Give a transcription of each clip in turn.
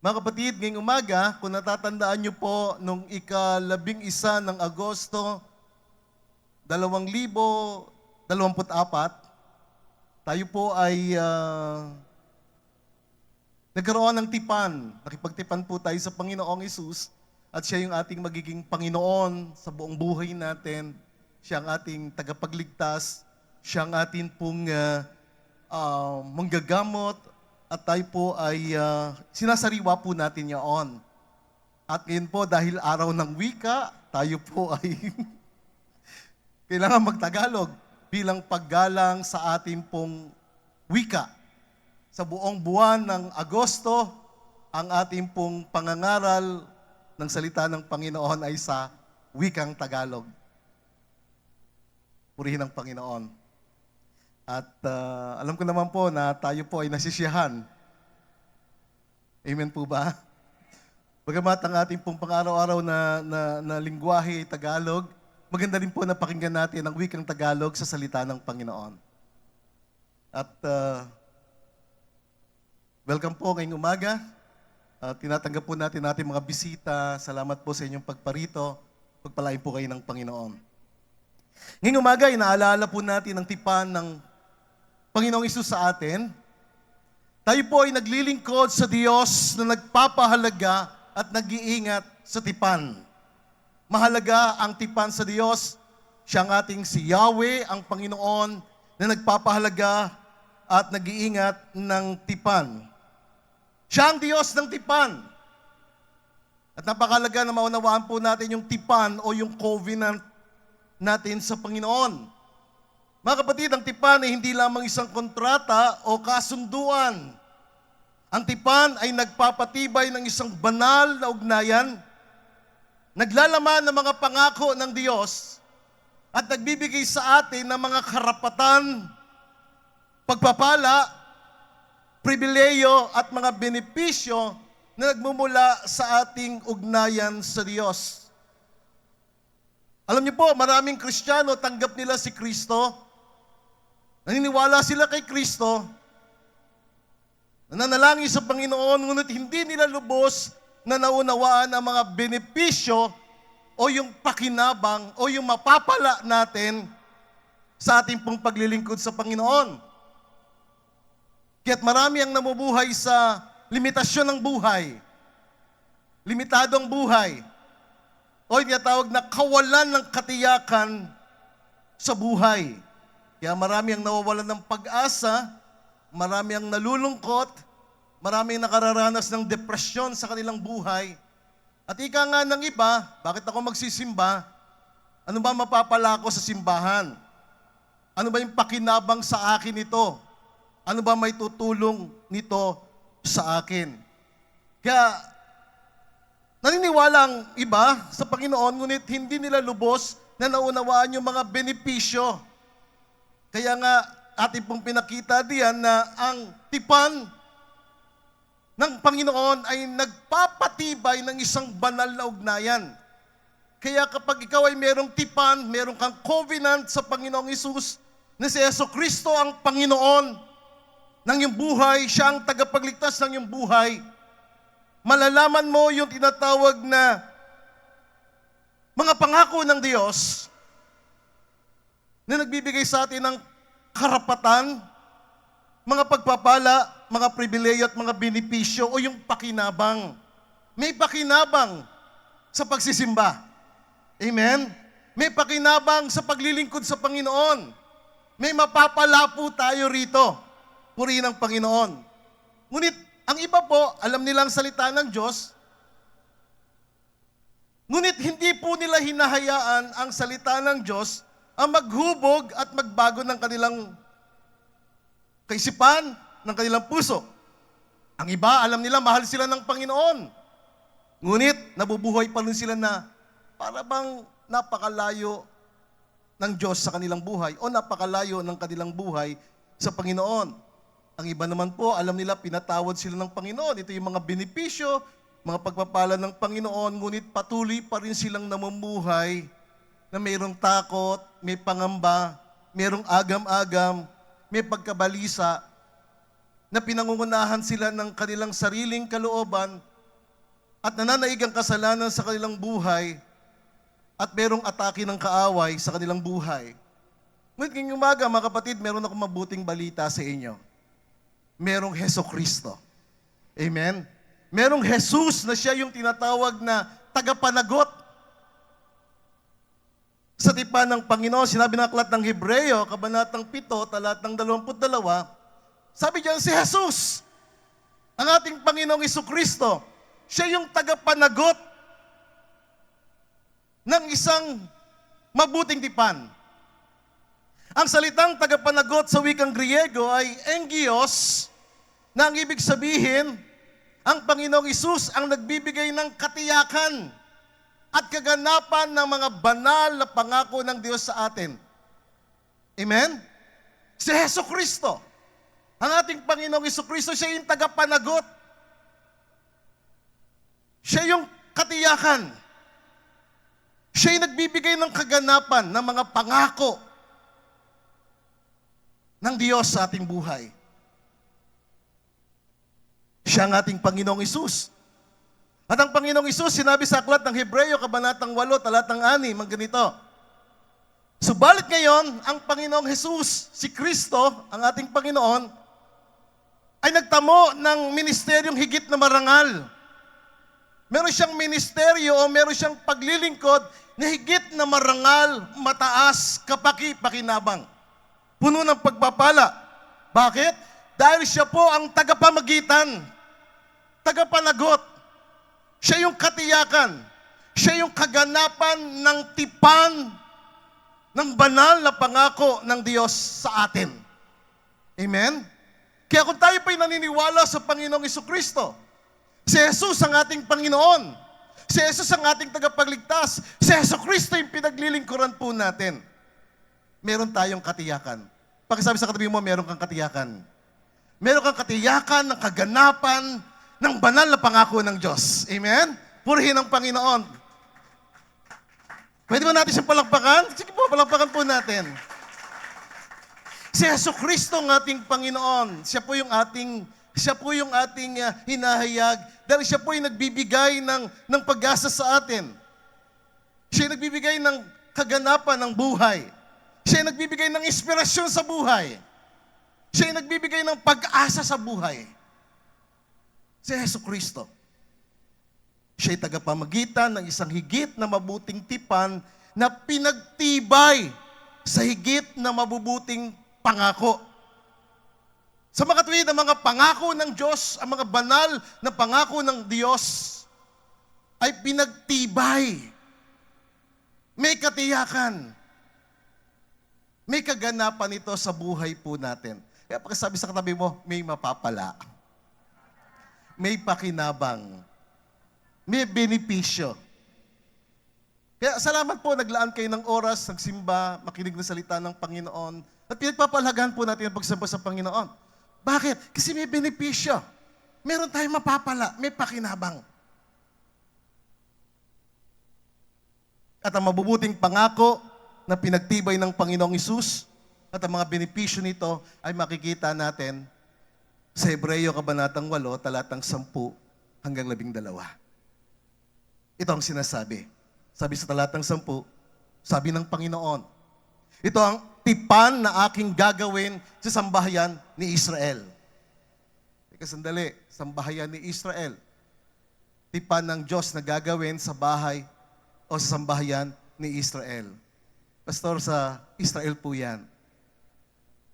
Mga kapatid, ngayong umaga, kung natatandaan niyo po, nung ika-11 ng Agosto, 2024, tayo po ay nagkaroon ng tipan. Nakipagtipan po tayo sa Panginoong Hesus at siya yung ating magiging Panginoon sa buong buhay natin. Siya ang ating tagapagligtas. Siya ang ating pong manggagamot at tayo po ay sinasariwa po natin yaon. At ngayon po, dahil araw ng wika, tayo po ay kailangan magtagalog bilang paggalang sa ating pong wika. Sa buong buwan ng Agosto, ang ating pong pangangaral ng salita ng Panginoon ay sa wikang Tagalog. Purihin ang Panginoon. At alam ko naman po na tayo po ay nasisiyahan. Amen po ba? Bagamat ang ating pong pang-araw-araw na lingwahe ay Tagalog, maganda rin po na pakinggan natin ang wikang Tagalog sa salita ng Panginoon. At welcome po ngayong umaga. Tinatanggap po natin ating mga bisita. Salamat po sa inyong pagparito. Pagpalain po kayo ng Panginoon. Ngayong umaga, inaalala po natin ang tipan ng Panginoong Hesus sa atin. Tayo po ay naglilingkod sa Diyos na nagpapahalaga at nag-iingat sa tipan. Mahalaga ang tipan sa Diyos. Siya ang ating si Yahweh, ang Panginoon na nagpapahalaga at nag-iingat ng tipan. Siya ang Diyos ng tipan. At napakahalaga na maunawaan po natin yung tipan o yung covenant natin sa Panginoon. Mga kapatid, ang tipan ay hindi lamang isang kontrata o kasunduan. Ang tipan ay nagpapatibay ng isang banal na ugnayan, naglalaman ng mga pangako ng Diyos at nagbibigay sa atin ng mga karapatan, pagpapala, pribileyo at mga benepisyo na nagmumula sa ating ugnayan sa Diyos. Alam niyo po, maraming Kristiyano tanggap nila si Kristo, naniniwala sila kay Kristo, nananalangin sa Panginoon, ngunit hindi nila lubos na naunawaan ang mga benepisyo o yung pakinabang o yung mapapala natin sa ating pong paglilingkod sa Panginoon. Kaya't marami ang namumuhay sa limitasyon ng buhay. Limitadong buhay. O yung tinatawag na kawalan ng katiyakan sa buhay. Kaya marami ang nawawalan ng pag-asa, marami ang nalulungkot, marami ang nakararanas ng depresyon sa kanilang buhay. At ika nga ng iba, bakit ako magsisimba? Ano ba mapapala ko sa simbahan? Ano ba yung pakinabang sa akin ito? Ano ba may tutulong nito sa akin? Kaya, naniniwala ang iba sa Panginoon, ngunit hindi nila lubos na naunawaan yung mga benepisyo. Kaya nga, ating pong pinakita diyan na ang tipan ng Panginoon ay nagpapatibay ng isang banal na ugnayan. Kaya kapag ikaw ay merong tipan, merong kang covenant sa Panginoong Hesus, na si Jesucristo ang Panginoon ng iyong buhay, siya ang tagapagligtas ng iyong buhay, malalaman mo yung tinatawag na mga pangako ng Diyos na nagbibigay sa atin ng karapatan, mga pagpapala, mga pribileyo at mga benepisyo o yung pakinabang. May pakinabang sa pagsisimba. Amen? May pakinabang sa paglilingkod sa Panginoon. May mapapala po tayo rito. Purihin ang Panginoon. Ngunit, ang iba po, alam nilang salita ng Diyos, ngunit hindi po nila hinahayaan ang salita ng Diyos ang maghubog at magbago ng kanilang kaisipan, ng kanilang puso. Ang iba, alam nila, mahal sila ng Panginoon. Ngunit, nabubuhay pa rin sila na para bang napakalayo ng Diyos sa kanilang buhay o napakalayo ng kanilang buhay sa Panginoon. Ang iba naman po, alam nila, pinatawad sila ng Panginoon. Ito yung mga benepisyo, mga pagpapala ng Panginoon, ngunit patuloy pa rin silang namumuhay na mayroong takot, may pangamba, mayroong agam-agam, may pagkabalisa, na pinangungunahan sila ng kanilang sariling kalooban at nananaig ang kasalanan sa kanilang buhay at merong atake ng kaaway sa kanilang buhay. Ngunit ngayong umaga, mga kapatid, meron akong mabuting balita sa inyo. Merong Hesukristo. Amen? Merong Jesus na siya yung tinatawag na tagapanagot sa tipan ng Panginoon. Sinabi ng aklat ng Hebreo, kabanatang 7, talatang 22, sabi diyan si Jesus, ang ating Panginoong Hesukristo, siya yung tagapanagot ng isang mabuting tipan. Ang salitang tagapanagot sa wikang Griego ay engios, na ang ibig sabihin, ang Panginoong Hesus ang nagbibigay ng katiyakan at kaganapan ng mga banal na pangako ng Diyos sa atin. Amen? Si Hesukristo, ang ating Panginoong Hesukristo, siya yung tagapanagot. Siya yung katiyakan. Siya yung nagbibigay ng kaganapan ng mga pangako ng Diyos sa ating buhay. Siya ang ating Panginoong Hesus. At ang Panginoong Hesus, sinabi sa aklat ng Hebreo, kabanatang 8, talatang 6, ang ganito. Subalit ngayon, ang Panginoong Hesus, si Kristo, ang ating Panginoon, ay nagtamo ng ministeryong higit na marangal. Meron siyang ministeryo o meron siyang paglilingkod na higit na marangal, mataas, kapaki-pakinabang. Puno ng pagpapala. Bakit? Dahil siya po ang tagapamagitan, tagapanagot. Siya yung katiyakan. Siya yung kaganapan ng tipan ng banal na pangako ng Diyos sa atin. Amen? Kaya kung tayo pa'y naniniwala sa Panginoong Hesukristo, si Jesus ang ating Panginoon, si Jesus ang ating tagapagligtas, si Hesukristo yung pinaglilingkuran po natin, meron tayong katiyakan. Pakisabi sa katabi mo, meron kang katiyakan. Meron kang katiyakan ng kaganapan ng banal na pangako ng Diyos. Amen? Purihin ang Panginoon. Pwede ba natin siyang palakpakan? Sige po, palakpakan po natin. Si Hesukristo ang ating Panginoon. Siya po yung ating hinahayag dahil siya po yung nagbibigay ng pag-asa sa atin. Siya yung nagbibigay ng kaganapan ng buhay. Siya yung nagbibigay ng inspirasyon sa buhay. Siya yung nagbibigay ng pag-asa sa buhay. Si Hesukristo. Siya ay tagapamagitan ng isang higit na mabuting tipan na pinagtibay sa higit na mabubuting pangako. Sa mga tuwid, ang mga pangako ng Diyos, ang mga banal na pangako ng Diyos ay pinagtibay. May katiyakan. May kaganapan ito sa buhay po natin. Kaya pagkasabi sa katabi mo, may mapapala. May pakinabang. May benepisyo. Kaya salamat po, naglaan kayo ng oras, nagsimba, makinig ng salita ng Panginoon, at pinagpapalagahan po natin ang pagsamba sa Panginoon. Bakit? Kasi may benepisyo. Meron tayong mapapala, may pakinabang. At ang mabubuting pangako na pinagtibay ng Panginoong Hesus at ang mga benepisyo nito ay makikita natin sa Hebreo kabanatang 8, talatang 10 hanggang 12. Ito ang sinasabi. Sabi sa talatang 10, sabi ng Panginoon, ito ang tipan na aking gagawin sa sambahayan ni Israel. Teka sandali, sambahayan ni Israel. Tipan ng Diyos na gagawin sa bahay o sa sambahayan ni Israel. Pastor, sa Israel po yan.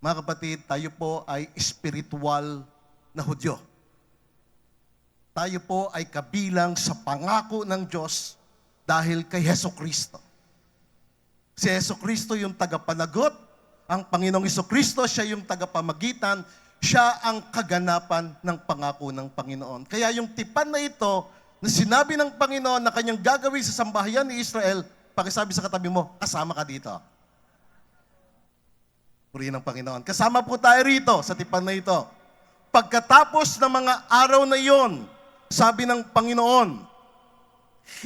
Mga kapatid, tayo po ay spiritual na Hudyo. Tayo po ay kabilang sa pangako ng Diyos dahil kay Hesukristo. Si Hesukristo yung tagapanagot, ang Panginoong Hesukristo, siya yung tagapamagitan, siya ang kaganapan ng pangako ng Panginoon. Kaya yung tipan na ito, na sinabi ng Panginoon na kanyang gagawin sa sambahayan ni Israel, pakisabi sa katabi mo, kasama ka dito. Purihin ng Panginoon. Kasama po tayo rito sa tipan na ito. Pagkatapos ng mga araw na iyon, sabi ng Panginoon,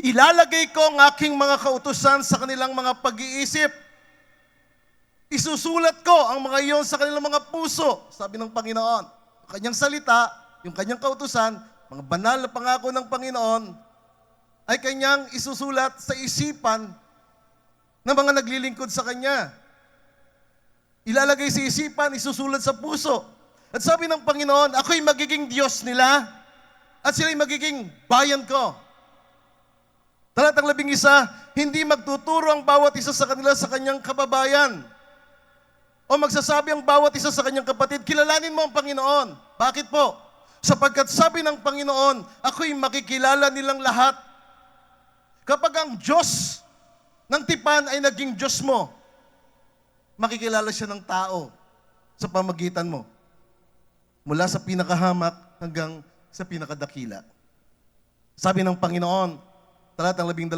ilalagay ko ang aking mga kautusan sa kanilang mga pag-iisip. Isusulat ko ang mga iyon sa kanilang mga puso, sabi ng Panginoon. Ang kanyang salita, yung kanyang kautusan, mga banal na pangako ng Panginoon, ay kanyang isusulat sa isipan ng mga naglilingkod sa Kanya. Ilalagay sa isipan, isusulat sa puso. At sabi ng Panginoon, ako'y magiging Diyos nila at sila'y magiging bayan ko. Talatang 11, hindi magtuturo ang bawat isa sa kanila sa kanyang kababayan. O magsasabi ang bawat isa sa kanyang kapatid, kilalanin mo ang Panginoon. Bakit po? Sapagkat sabi ng Panginoon, ako'y makikilala nilang lahat. Kapag ang Diyos ng tipan ay naging Diyos mo, makikilala siya ng tao sa pamagitan mo. Mula sa pinakahamak hanggang sa pinakadakila. Sabi ng Panginoon, talatang 12,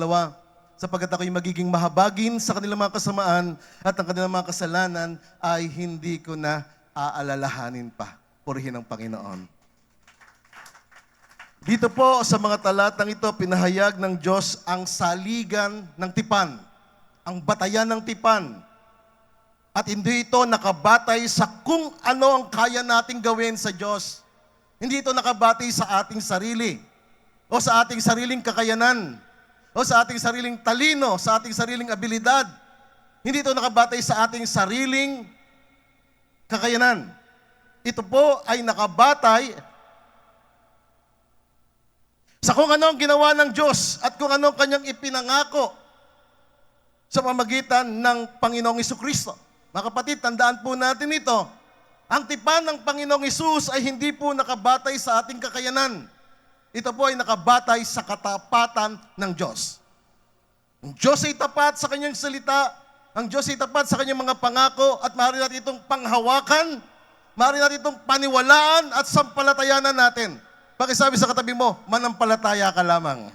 sapagkat ako'y magiging mahabagin sa kanilang mga kasamaan at ang kanilang mga kasalanan ay hindi ko na aalalahanin pa. Purihin ang Panginoon. Dito po sa mga talatang ito, pinahayag ng Diyos ang saligan ng tipan, ang batayan ng tipan. At hindi ito nakabatay sa kung ano ang kaya nating gawin sa Diyos. Hindi ito nakabatay sa ating sarili o sa ating sariling kakayanan o sa ating sariling talino, sa ating sariling abilidad. Hindi ito nakabatay sa ating sariling kakayanan. Ito po ay nakabatay sa kung ano ang ginawa ng Diyos at kung ano ang kanyang ipinangako sa pamagitan ng Panginoong Jesucristo. Mga kapatid, tandaan po natin ito. Ang tipan ng Panginoong Hesus ay hindi po nakabatay sa ating kakayanan. Ito po ay nakabatay sa katapatan ng Diyos. Ang Diyos ay tapat sa kanyang salita, ang Diyos ay tapat sa kanyang mga pangako at maaari natin itong panghawakan, maaari natin itong paniwalaan at sampalatayanan natin. Pakisabi sa katabi mo, manampalataya ka lamang.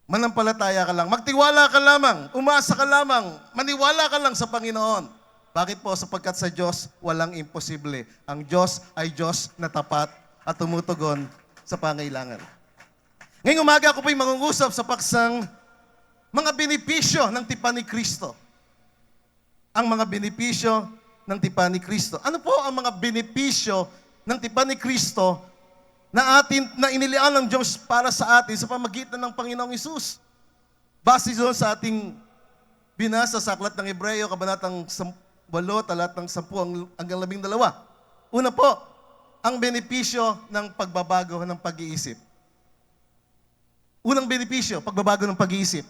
Manampalataya ka lang. Magtiwala ka lamang. Umasa ka lamang. Maniwala ka lang sa Panginoon. Bakit po? Sapagkat sa Diyos, walang imposible. Ang Diyos ay Diyos na tapat at tumutugon sa pangailangan. Ngayong umaga ako po'y mangungusap sa paksang mga benepisyo ng tipan ni Kristo. Ang mga benepisyo ng tipan ni Kristo. Ano po ang mga benepisyo ng tipan ni Kristo na inilian ng Diyos para sa atin sa pamagitan ng Panginoong Hesus? Base doon sa ating binasa sa aklat ng Hebreo, kabanatang 8, talatang 10 hanggang 12. Una po, ang benepisyo ng pagbabago ng pag-iisip. Unang benepisyo, pagbabago ng pag-iisip.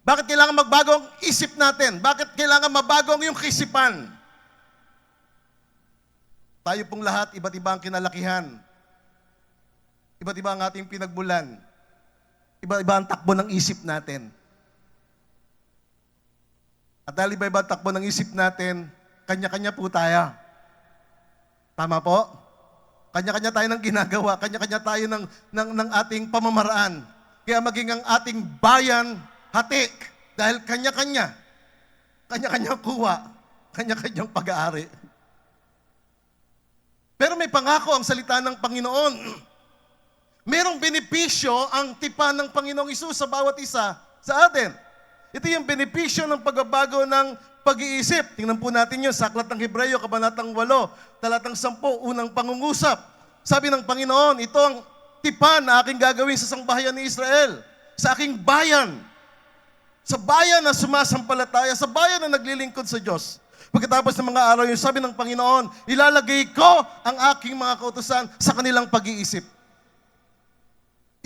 Bakit kailangan magbago ang isip natin? Bakit kailangan mabago ang iyong kaisipan? Tayo pong lahat, iba't iba ang kinalakihan. Iba't iba ang ating pinagmulan. Iba't iba ang takbo ng isip natin. At dahil iba-iba ang takbo ng isip natin, kanya-kanya po tayo. Tama po? Kanya-kanya tayo ng ginagawa, kanya-kanya tayo ng ating pamamaraan. Kaya maging ang ating bayan, hati, dahil kanya-kanya. Kanya-kanyang kuha, kanya-kanyang pag-aari. Pero may pangako ang salita ng Panginoon. Merong benepisyo ang tipan ng Panginoong Hesus sa bawat isa sa atin. Ito yung benepisyo ng pagbabago ng pag-iisip. Tingnan po natin yun sa aklat ng Hebreo, kabanatang 8, talatang 10, unang pangungusap. Sabi ng Panginoon, ito ang tipan na aking gagawin sa sangbahayan ni Israel, sa aking bayan. Sa bayan na sumasampalataya, sa bayan na naglilingkod sa Diyos. Pagkatapos ng mga araw yun, sabi ng Panginoon, ilalagay ko ang aking mga kautusan sa kanilang pag-iisip.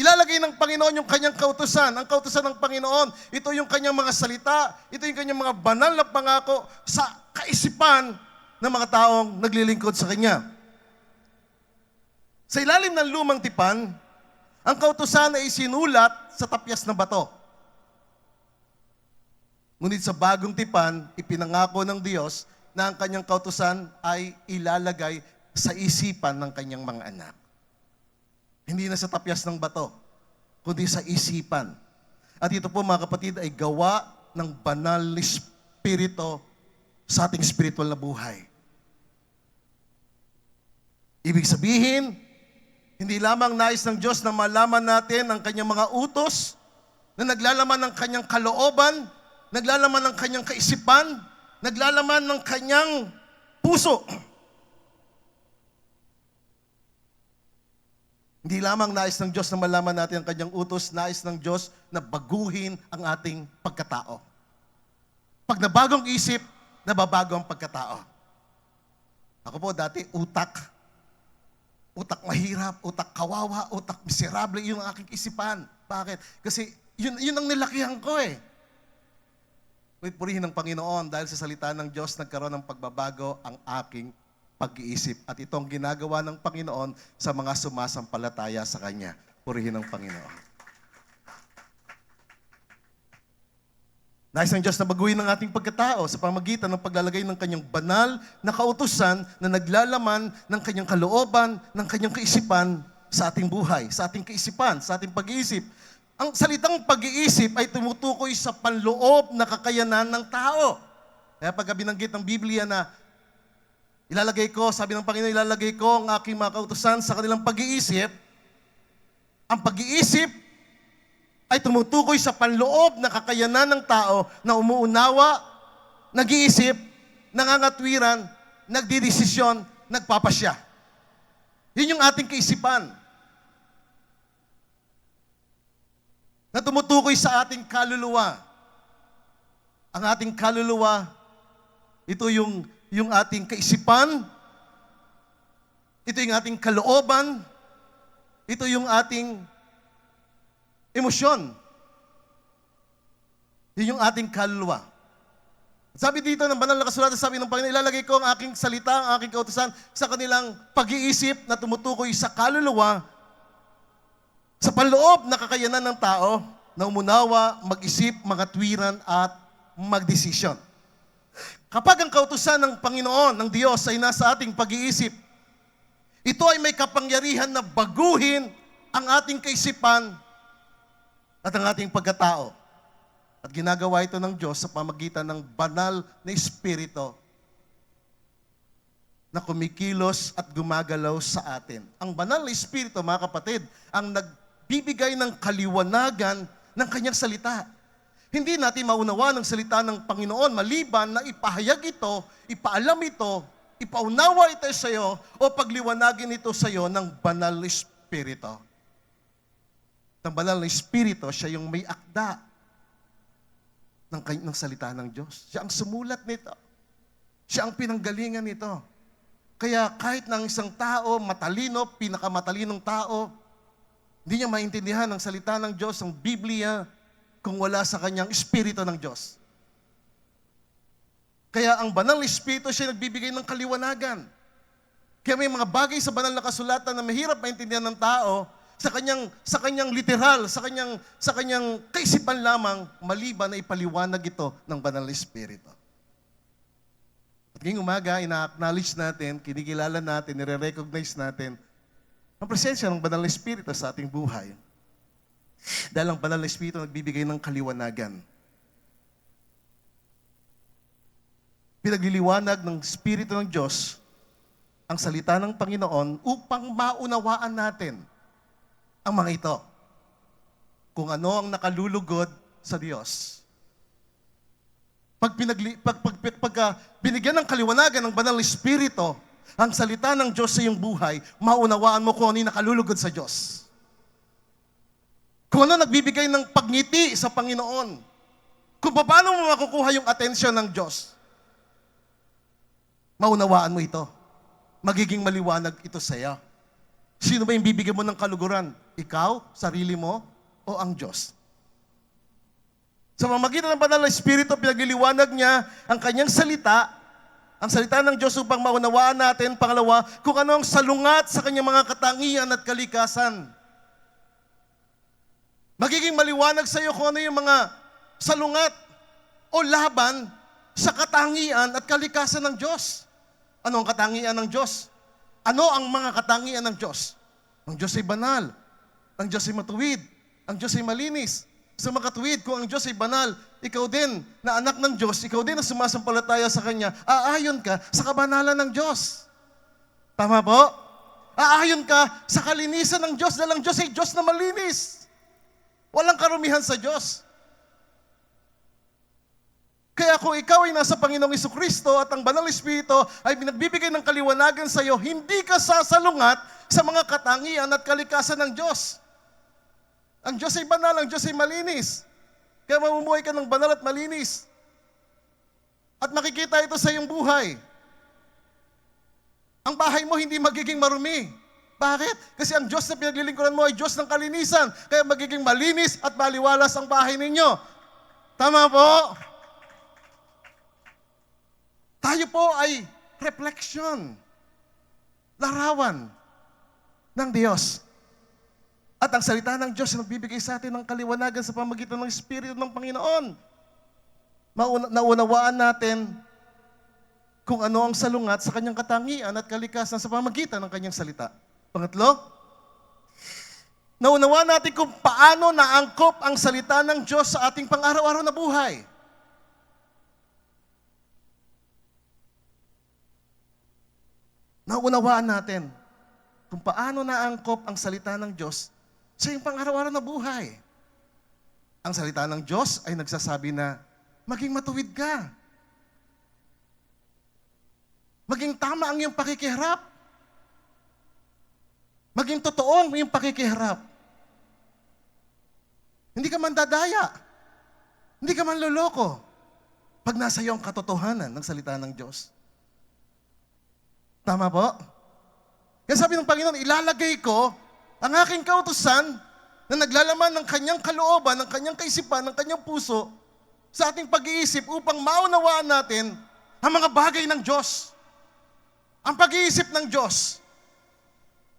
Ilalagay ng Panginoon yung kanyang kautusan. Ang kautusan ng Panginoon, ito yung kanyang mga salita, ito yung kanyang mga banal na pangako sa kaisipan ng mga taong naglilingkod sa Kanya. Sa ilalim ng lumang tipan, ang kautusan ay sinulat sa tapyas ng bato. Ngunit sa bagong tipan, ipinangako ng Diyos na ang kanyang kautusan ay ilalagay sa isipan ng kanyang mga anak. Hindi na sa tapyas ng bato, kundi sa isipan. At ito po mga kapatid ay gawa ng banal na Espiritu sa ating spiritual na buhay. Ibig sabihin, hindi lamang nais ng Diyos na malaman natin ang kanyang mga utos, na naglalaman ng kanyang kalooban, naglalaman ng kanyang kaisipan, naglalaman ng kanyang puso. Hindi lamang nais ng Diyos na malaman natin ang kanyang utos, nais ng Diyos na baguhin ang ating pagkatao. Pag nabagong isip, nababago ang pagkatao. Ako po dati, utak mahirap, utak kawawa, utak miserable, yung aking isipan. Bakit? Kasi yun ang nilakihan ko eh. Purihin ng Panginoon dahil sa salita ng Diyos nagkaroon ng pagbabago ang aking pag-iisip. At itong ginagawa ng Panginoon sa mga sumasampalataya sa Kanya. Purihin ng Panginoon. Nais ng Diyos na baguhin ang ating pagkatao sa pamagitan ng paglalagay ng Kanyang banal na kautusan na naglalaman ng Kanyang kalooban, ng Kanyang kaisipan sa ating buhay, sa ating kaisipan, sa ating pag-iisip. Ang salitang pag-iisip ay tumutukoy sa panloob na kakayanan ng tao. Kaya pagka binanggit ng Biblia na ilalagay ko, sabi ng Panginoon, ilalagay ko ang aking mga kautusan sa kanilang pag-iisip, ang pag-iisip ay tumutukoy sa panloob na kakayanan ng tao na umuunawa, nag-iisip, nangangatwiran, nagdidesisyon, nagpapasya. Yun yung ating kaisipan. Na tumutukoy sa ating kaluluwa. Ang ating kaluluwa, ito yung ating kaisipan, ito yung ating kalooban, ito yung ating emosyon. Yun yung ating kaluluwa. Sabi dito ng banal na kasulatan, sabi ng Panginoon, ilalagay ko ang aking salita, ang aking kautusan sa kanilang pag-iisip na tumutukoy sa kaluluwa, sa panloob na kakayanan ng tao na umunawa, mag-isip, magatwiran at magdesisyon. Kapag ang kautusan ng Panginoon, ng Diyos ay nasa ating pag-iisip, ito ay may kapangyarihan na baguhin ang ating kaisipan at ang ating pagkatao. At ginagawa ito ng Diyos sa pamagitan ng banal na Espiritu na kumikilos at gumagalaw sa atin. Ang banal na Espiritu, mga kapatid, ang nagbibigay ng kaliwanagan ng Kanyang salita. Hindi natin maunawa ng salita ng Panginoon maliban na ipahayag ito, ipaalam ito, ipaunawa ito sa iyo o pagliwanagin ito sa iyo ng banal na Espiritu. Ang banal na Espiritu, siya yung may akda ng salita ng Diyos. Siya ang sumulat nito. Siya ang pinanggalingan nito. Kaya kahit ng isang tao, matalino, pinakamatalinong tao, hindi niya maintindihan ang salita ng Diyos, ang Biblia, kung wala sa kanyang Espiritu ng Diyos. Kaya ang banal na Espiritu, siya nagbibigay ng kaliwanagan. Kaya may mga bagay sa banal na kasulatan na mahirap maintindihan ng tao, sa kanyang literal, sa kanyang kaisipan lamang, maliban na ipaliwanag ito ng banal na Espiritu. At ngayong umaga, ina-acknowledge natin, kinikilala natin, nire-recognize natin ang presensya ng banal na Espiritu sa ating buhay. Dahil ang banal na Espiritu nagbibigay ng kaliwanagan. Pinagliliwanag ng Espiritu ng Diyos ang salita ng Panginoon upang maunawaan natin ang mga ito. Kung ano ang nakalulugod sa Diyos. Pag binigyan ng kaliwanagan ng banal na Espiritu, ang salita ng Diyos sa iyong buhay, maunawaan mo kung ano yung nakalulugod sa Diyos. Kung ano nagbibigay ng pagngiti sa Panginoon. Kung paano mo makukuha yung atensyon ng Diyos. Maunawaan mo ito. Magiging maliwanag ito sa iyo. Sino ba yung bibigyan mo ng kaluguran? Ikaw, sarili mo, o ang Diyos? Sa pamamagitan ng banal na Espiritu, pinagliliwanag niya ang kanyang salita, ang salita ng Diyos upang maunawaan natin, pangalawa, kung ano ang salungat sa kanyang mga katangian at kalikasan. Magiging maliwanag sa iyo kung ano yung mga salungat o laban sa katangian at kalikasan ng Diyos. Ano ang katangian ng Diyos? Ano ang mga katangian ng Diyos? Ang Diyos ay banal. Ang Diyos ay matuwid. Ang Diyos ay malinis. Sa makatuwid, kung ang Diyos ay banal, ikaw din na anak ng Diyos, ikaw din na sumasampalataya sa Kanya, aayon ka sa kabanalan ng Diyos. Tama po? Aayon ka sa kalinisan ng Diyos dahil ang Diyos ay Diyos na malinis. Walang karumihan sa Diyos. Kaya kung ikaw ay nasa Panginoong Jesucristo at ang Banal na Espiritu ay binagbibigay ng kaliwanagan sa iyo, hindi ka sasalungat sa mga katangian at kalikasan ng Diyos. Ang Diyos ay banal, ang Diyos ay malinis. Kaya mamumuhay ka ng banal at malinis. At makikita ito sa iyong buhay. Ang bahay mo hindi magiging marumi. Bakit? Kasi ang Diyos na pinaglilingkuran mo ay Diyos ng kalinisan. Kaya magiging malinis at maliwalas ang bahay ninyo. Tama po? Tayo po ay reflection, larawan ng Diyos. At ang salita ng Diyos na nagbibigay sa atin ng kaliwanagan sa pamamagitan ng Espiritu ng Panginoon. Naunawaan natin kung ano ang salungat sa kanyang katangian at kalikasan sa pamamagitan ng kanyang salita. Pangatlo, naunawaan natin kung paano naangkop ang salita ng Diyos sa ating pang-araw-araw na buhay. Naunawaan natin kung paano naangkop ang salita ng Diyos sa iyong pang-araw-araw na buhay. Ang salita ng Diyos ay nagsasabi na maging matuwid ka. Maging tama ang iyong pakikiharap. Maging totoo ang iyong pakikiharap. Hindi ka man dadaya. Hindi ka man loloko. Pag nasa iyo ang katotohanan ng salita ng Diyos. Tama po? Kaya sabi ng Panginoon, ilalagay ko ang aking kautusan na naglalaman ng kanyang kalooban, ng kanyang kaisipan, ng kanyang puso sa ating pag-iisip upang maunawaan natin ang mga bagay ng Diyos. Ang pag-iisip ng Diyos.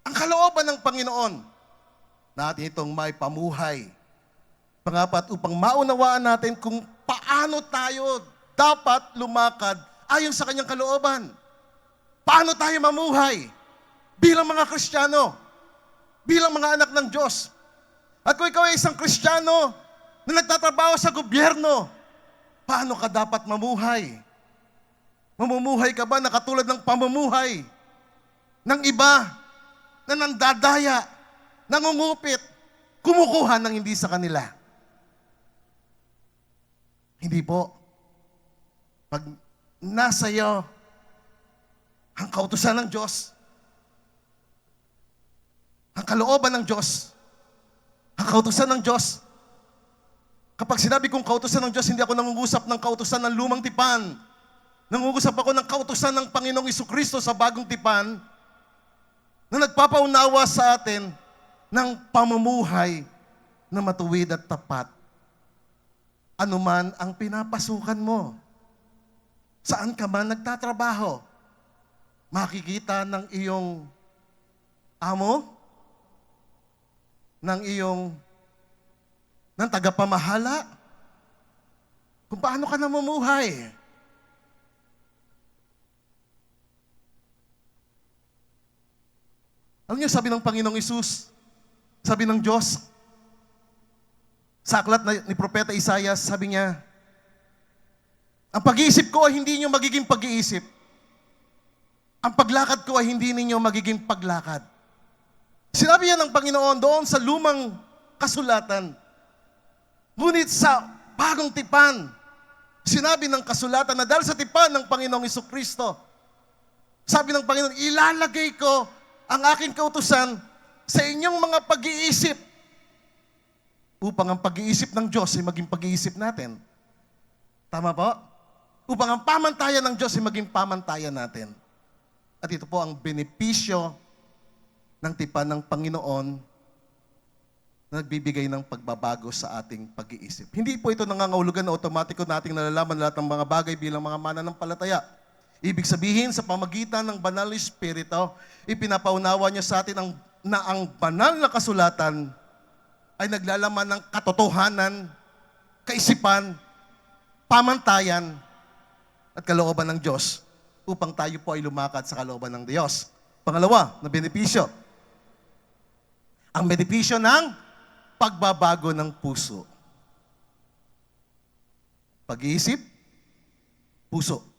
Ang kalooban ng Panginoon. Natin itong may pamuhay. Pangapat, upang maunawaan natin kung paano tayo dapat lumakad ayon sa kanyang kalooban. Paano tayo mamuhay bilang mga Kristiyano, bilang mga anak ng Diyos. At kung ikaw ay isang Kristiyano na nagtatrabaho sa gobyerno, paano ka dapat mamuhay? Mamumuhay ka ba na katulad ng pamumuhay ng iba na nandadaya, nangungupit, kumukuha ng hindi sa kanila? Hindi po. Pag nasa iyo ang kautusan ng Diyos, ang kalooban ng Diyos, ang kautusan ng Diyos. Kapag sinabi kong kautusan ng Diyos, hindi ako nangungusap ng kautusan ng lumang tipan. Nangungusap ako ng kautusan ng Panginoong Jesucristo sa bagong tipan na nagpapaunawa sa atin ng pamumuhay na matuwid at tapat. Anuman ang pinapasukan mo, saan ka man nagtatrabaho, makikita ng iyong amo, ng tagapamahala, kung paano ka namumuhay. Alam niyo, sabi ng Panginoong Hesus, sabi ng Diyos, sa aklat ni Propeta Isaias, sabi niya, ang pag-iisip ko ay hindi niyo magiging pag-iisip. Ang paglakad ko ay hindi ninyo magiging paglakad. Sinabi yan ng Panginoon doon sa lumang kasulatan. Ngunit sa bagong tipan, sinabi ng kasulatan na dahil sa tipan ng Panginoong Jesucristo, sabi ng Panginoon, ilalagay ko ang aking kautusan sa inyong mga pag-iisip upang ang pag-iisip ng Diyos ay maging pag-iisip natin. Tama po? Upang ang pamantayan ng Diyos ay maging pamantayan natin. At ito po ang benepisyo ng tipan ng Panginoon na nagbibigay ng pagbabago sa ating pag-iisip. Hindi po ito nangangahulugan na otomatiko nating nalalaman lahat ng mga bagay bilang mga mananampalataya. Ibig sabihin, sa pamagitan ng banal na Espiritu, ipinapaunawa niya sa atin na ang banal na kasulatan ay naglalaman ng katotohanan, kaisipan, pamantayan, at kalooban ng Diyos upang tayo po ay lumakad sa kalooban ng Diyos. Pangalawa, na benepisyo. Ang benepisyo ng pagbabago ng puso. Pag-iisip, puso.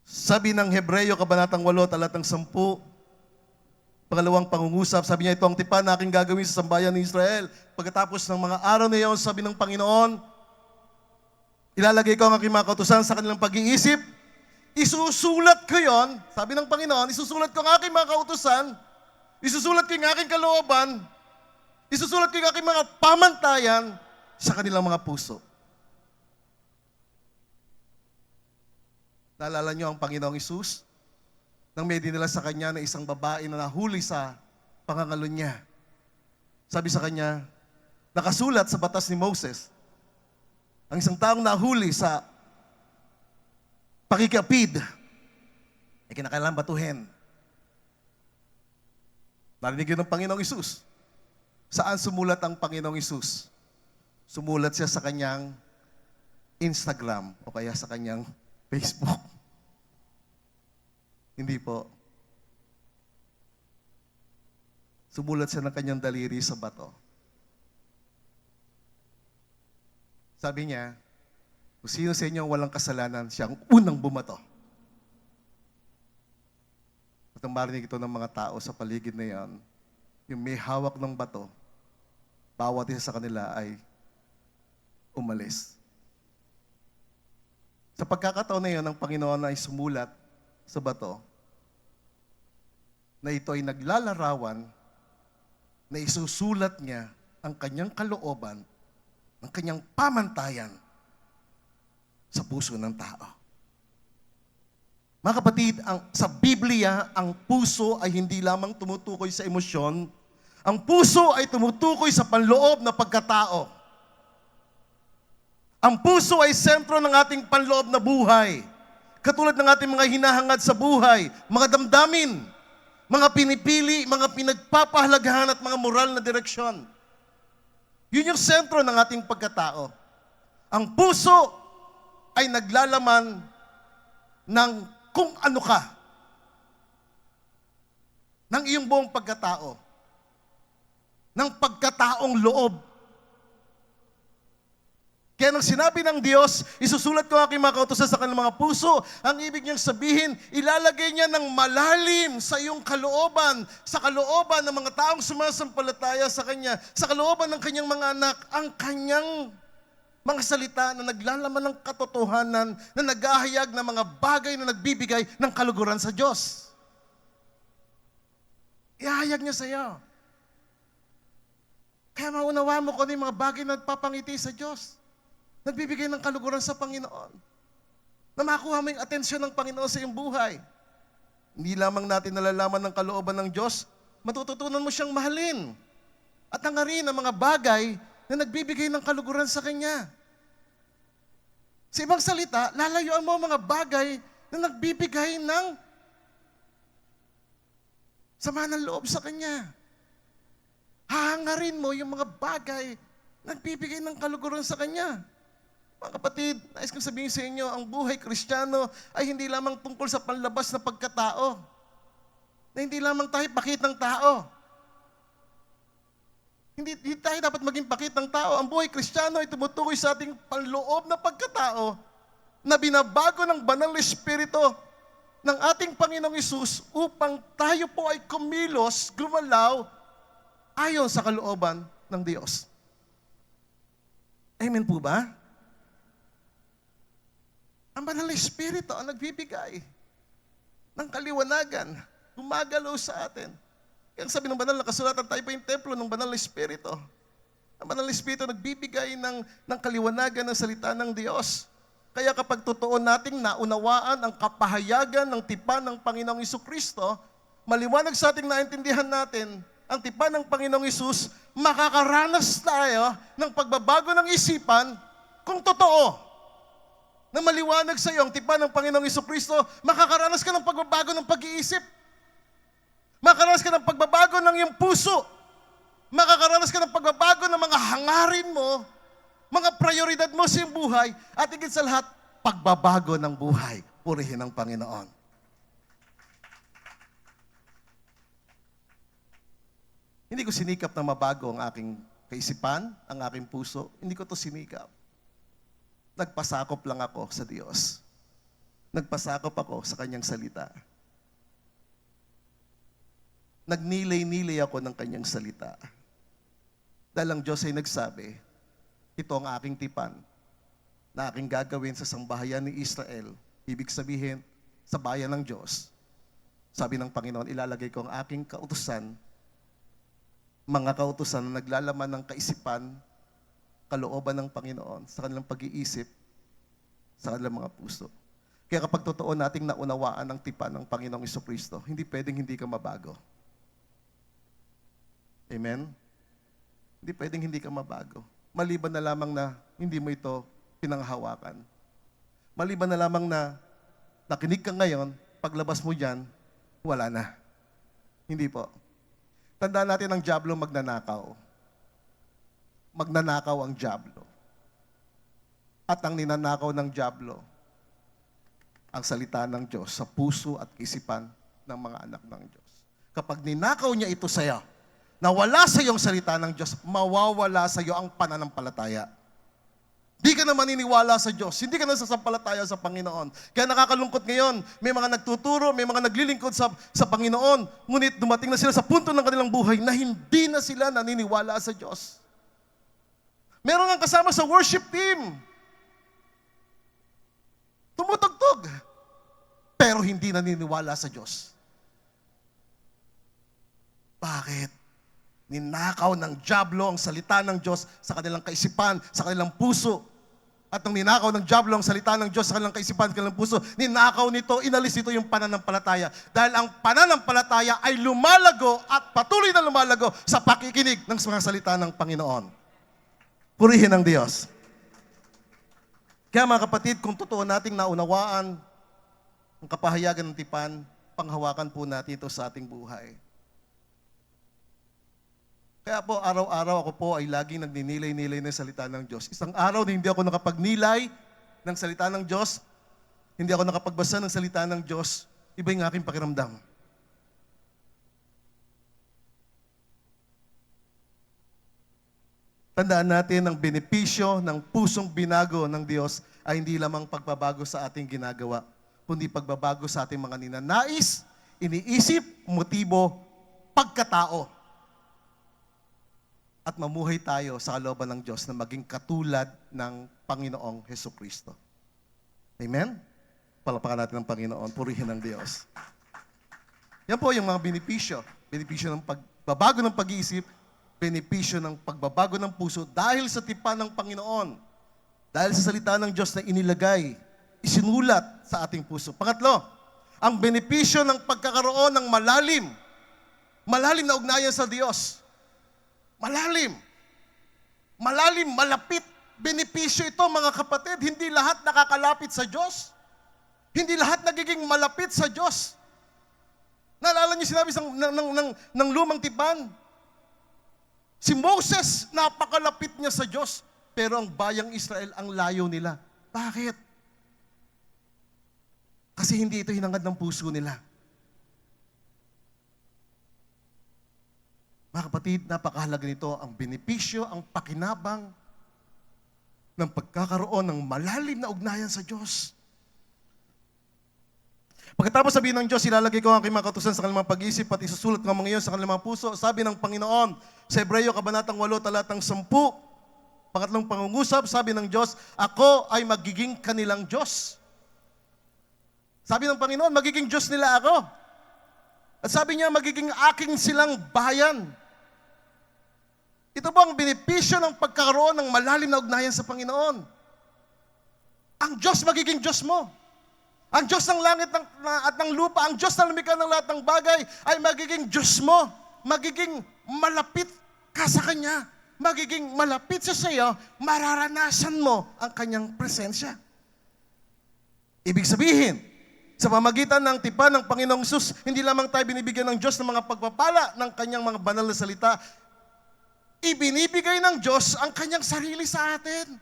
Sabi ng Hebreyo, Kabanatang 8, talatang 10, pangalawang pangungusap, sabi niya, ito ang tipan na aking gagawin sa sambayan ni Israel. Pagkatapos ng mga araw na iyon, sabi ng Panginoon, ilalagay ko ang aking mga kautusan sa kanilang pag-iisip isusulat ko yon, sabi ng Panginoon, isusulat ko ang aking mga kautusan, isusulat ko yung aking kalooban, isusulat ko yung aking mga pamantayan sa kanilang mga puso. Naalala niyo ang Panginoong Isus? Nang may dinala sa kanya na isang babae na nahuli sa pangangalo niya. Sabi sa kanya, nakasulat sa batas ni Moses, ang isang taong nahuli sa pakikiapid ay kinakailangan batuhin. Narinig yun ng Panginoong Isus. Saan sumulat ang Panginoong Isus? Sumulat siya sa kanyang Instagram o kaya sa kanyang Facebook. Hindi po. Sumulat siya ng kanyang daliri sa bato. Sabi niya, kung sino sa inyo walang kasalanan, siya ang unang bumato. At ang marinig ito ng mga tao sa paligid na yan, yung may hawak ng bato, bawat isa sa kanila ay umalis. Sa pagkakataon na yun, ang Panginoon ay sumulat sa bato na ito ay naglalarawan na isusulat niya ang kanyang kalooban, ang kanyang pamantayan sa puso ng tao. Mga kapatid, sa Biblia, ang puso ay hindi lamang tumutukoy sa emosyon, ang puso ay tumutukoy sa panloob na pagkatao. Ang puso ay sentro ng ating panloob na buhay. Katulad ng ating mga hinahangad sa buhay, mga damdamin, mga pinipili, mga pinagpapahalagahan at mga moral na direksyon. Yun yung sentro ng ating pagkatao. Ang puso ay naglalaman ng kung ano ka, ng iyong buong pagkatao, ng pagkataong loob. Kaya nang sinabi ng Diyos, isusulat ko ang aking mga kautusan sa kanilang mga puso, ang ibig niyang sabihin, ilalagay niya ng malalim sa iyong kalooban, sa kalooban ng mga taong sumasampalataya sa Kanya, sa kalooban ng Kanyang mga anak, ang Kanyang mga salita na naglalaman ng katotohanan, na naghahayag ng mga bagay na nagbibigay ng kaluguran sa Diyos. Ihahayag niya sa iyo. Kaya maunawa mo kung ano yung mga bagay na nagpapangiti sa Diyos. Nagbibigay ng kaluguran sa Panginoon. Na makuha mo yung atensyon ng Panginoon sa iyong buhay. Hindi lamang natin nalalaman ng kalooban ng Diyos, matututunan mo siyang mahalin. At hangarin ang mga bagay na nagbibigay ng kaluguran sa Kanya. Sa ibang salita, lalayuan mo ang mga bagay na nagbibigay ng sama ng loob sa Kanya. Hahangarin mo yung mga bagay na nagbibigay ng kaluguran sa Kanya. Mga kapatid, nais kong sabihin sa inyo, ang buhay Kristiyano ay hindi lamang tungkol sa panlabas na pagkatao. Na hindi lamang tayo pakitang tao. Hindi tayo dapat maging pakitang tao. Ang buhay Kristiyano ay tumutukoy sa ating panloob na pagkatao na binabago ng banal na Espiritu ng ating Panginoong Hesus upang tayo po ay kumilos, gumalaw, ayon sa kalooban ng Diyos. Amen po ba? Ang banal na Espiritu ang nagbibigay ng kaliwanagan, gumagalaw sa atin. Kaya sabi ng banal na kasulatan, tayo pa yung templo ng banal na Espiritu. Ang banal na Espiritu nagbibigay ng kaliwanagan ng salita ng Diyos. Kaya kapag totoo nating naunawaan ang kapahayagan ng tipan ng Panginoong Jesucristo, maliwanag sa ating naintindihan natin ang tipan ng Panginoong Hesus, makakaranas tayo ng pagbabago ng isipan kung totoo. Na maliwanag sa iyo ang tipan ng Panginoong Jesucristo, makakaranas ka ng pagbabago ng pag-iisip. Makakaranas ka ng pagbabago ng iyong puso. Makakaranas ka ng pagbabago ng mga hangarin mo, mga prioridad mo sa iyong buhay, at higit sa lahat, pagbabago ng buhay. Purihin ang Panginoon. Hindi ko sinikap na mabago ang aking kaisipan, ang aking puso. Hindi ko to sinikap. Nagpasakop lang ako sa Diyos. Nagpasakop ako sa Kanyang salita. Nagnilay-nilay ako ng Kanyang salita. Dahil ang Diyos ay nagsabi, ito ang aking tipan na aking gagawin sa sambahayan ni Israel. Ibig sabihin, sa bayan ng Diyos, sabi ng Panginoon, ilalagay ko ang aking kautusan, mga kautusan na naglalaman ng kaisipan, kalooban ng Panginoon sa kanilang pag-iisip, sa kanilang mga puso. Kaya kapag totoo nating naunawaan ang tipan ng Panginoong Jesucristo, hindi pwedeng hindi ka mabago. Amen? Hindi pwedeng hindi ka mabago. Maliban na lamang na hindi mo ito pinanghawakan. Maliban na lamang na nakinig ka ngayon, paglabas mo dyan, wala na. Hindi po. Tandaan natin ang dyablo magnanakaw. Magnanakaw ang dyablo. At ang ninanakaw ng dyablo, ang salita ng Diyos sa puso at isipan ng mga anak ng Diyos. Kapag ninakaw niya ito sa iyo, nawala sa iyong salita ng Diyos, mawawala sa iyo ang pananampalataya. Di ka na maniniwala sa Diyos, hindi ka na sasampalataya sa Panginoon. Kaya nakakalungkot ngayon, may mga nagtuturo, may mga naglilingkod sa Panginoon, ngunit dumating na sila sa punto ng kanilang buhay na hindi na sila naniniwala sa Diyos. Meron nga kasama sa worship team. Tumutugtog. Pero hindi naniniwala sa Diyos. Bakit? Ninakaw ng dyablo ang salita ng Diyos sa kanilang kaisipan, sa kanilang puso. At nung ninakaw ng dyablo ang salita ng Diyos sa kanilang kaisipan, sa kanilang puso, ninakaw nito, inalis nito yung pananampalataya. Dahil ang pananampalataya ay lumalago at patuloy na lumalago sa pakikinig ng mga salita ng Panginoon. Purihin ang Diyos. Kaya mga kapatid, kung totoo nating naunawaan ang kapahayagan ng tipan, panghawakan po natin ito sa ating buhay. Kaya po, araw-araw ako po ay laging nagninilay-nilay ng salita ng Diyos. Isang araw na hindi ako nakapagnilay ng salita ng Diyos, hindi ako nakapagbasa ng salita ng Diyos, iba yung aking pakiramdam. Tandaan natin ang benepisyo ng pusong binago ng Diyos ay hindi lamang pagbabago sa ating ginagawa, kundi pagbabago sa ating mga ninanais, iniisip, motibo, pagkatao. At mamuhay tayo sa kalooban ng Diyos na maging katulad ng Panginoong Jesucristo. Amen? Palapakan natin ang Panginoon. Purihin ang Diyos. Yan po yung mga benepisyo. Benepisyo ng pagbabago ng pag-iisip, benepisyo ng pagbabago ng puso dahil sa tipan ng Panginoon. Dahil sa salita ng Diyos na inilagay, isinulat sa ating puso. Pangatlo, ang benepisyo ng pagkakaroon ng malalim na ugnayan sa Diyos. Malalim, malapit. Benepisyo ito, mga kapatid. Hindi lahat nakakalapit sa Diyos. Hindi lahat nagiging malapit sa Diyos. Naalala niyo sinabi ng lumang tipan? Si Moses, napakalapit niya sa Diyos. Pero ang bayang Israel, ang layo nila. Bakit? Kasi hindi ito hinangad ng puso nila. Mga kapatid, napakahalaga nito ang benepisyo, ang pakinabang ng pagkakaroon ng malalim na ugnayan sa Diyos. Pagkatapos sabihin ng Diyos, ilalagay ko ang aking mga kautusan sa kanilang pag-isip at isusulat ko mga iyon sa kanilang mga puso. Sabi ng Panginoon sa Hebreo, Kabanatang 8, talatang 10, pangatlong pangungusap, sabi ng Diyos, ako ay magiging kanilang Diyos. Sabi ng Panginoon, magiging Diyos nila ako. At sabi niya, magiging aking silang bayan. Ito po ang benepisyo ng pagkakaroon ng malalim na ugnayan sa Panginoon. Ang Diyos magiging Diyos mo. Ang Diyos ng langit at ng lupa, ang Diyos na lumikha ng lahat ng bagay ay magiging Diyos mo. Magiging malapit ka sa Kanya. Magiging malapit siya sa iyo, mararanasan mo ang Kanyang presensya. Ibig sabihin, sa pamagitan ng tipan ng Panginoong Hesus, hindi lamang tayo binibigyan ng Diyos ng mga pagpapala ng Kanyang mga banal na salita, ibinibigay ng Diyos ang Kanyang sarili sa atin.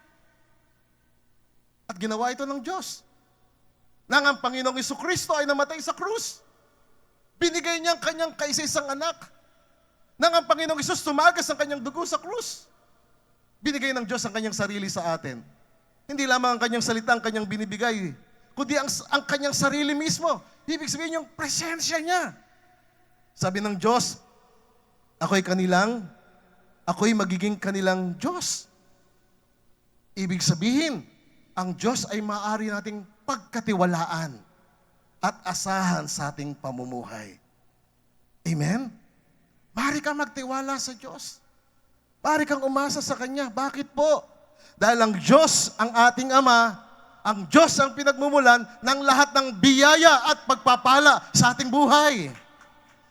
At ginawa ito ng Diyos. Nang ang Panginoong Jesucristo ay namatay sa krus. Binigay niya ang Kanyang kaisa-isang anak. Nang ang Panginoong Hesus tumagas ang Kanyang dugo sa krus. Binigay ng Diyos ang Kanyang sarili sa atin. Hindi lamang ang Kanyang salita ang Kanyang binibigay, kundi ang Kanyang sarili mismo. Ibig sabihin yung presensya niya. Sabi ng Diyos, ako'y magiging kanilang Diyos. Ibig sabihin, ang Diyos ay maaari nating pagkatiwalaan. at asahan sa ating pamumuhay. Amen? Maaari kang magtiwala sa Diyos. Maaari kang umasa sa Kanya. Bakit po? Dahil ang Diyos, ang ating Ama, ang Diyos ang pinagmumulan ng lahat ng biyaya at pagpapala sa ating buhay.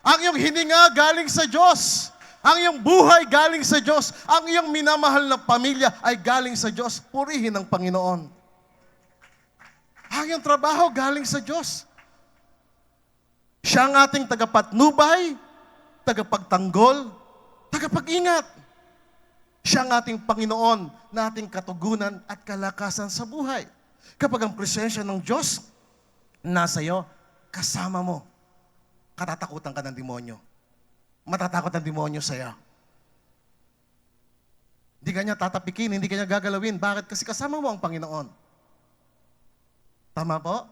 Ang iyong hininga galing sa Diyos. Ang iyong buhay galing sa Diyos. Ang iyong minamahal na pamilya ay galing sa Diyos. Purihin ang Panginoon. Ang iyong trabaho galing sa Diyos. Siya ang ating tagapatnubay, tagapagtanggol, tagapag-ingat. Siya ang ating Panginoon na ating katugunan at kalakasan sa buhay. Kapag ang presensya ng Diyos nasa iyo, kasama mo, katatakutan ka ng demonyo. Matatakot ang demonyo sa iyo. Hindi ka niya tatapikin, hindi ka niya gagalawin. Bakit? Kasi kasama mo ang Panginoon. Tama po?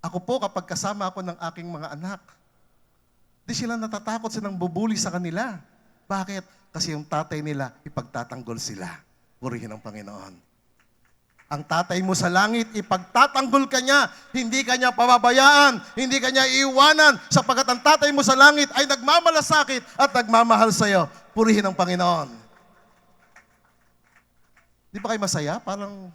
Ako po, kapag kasama ako ng aking mga anak, di sila natatakot silang bubuli sa kanila. Bakit? Kasi yung tatay nila, ipagtatanggol sila. Purihin ang Panginoon. Ang tatay mo sa langit, ipagtatanggol ka niya, hindi ka niya pababayaan, hindi ka niya iiwanan, sapagkat ang tatay mo sa langit ay nagmamalasakit at nagmamahal sa iyo. Purihin ang Panginoon. Di ba kayo masaya? Parang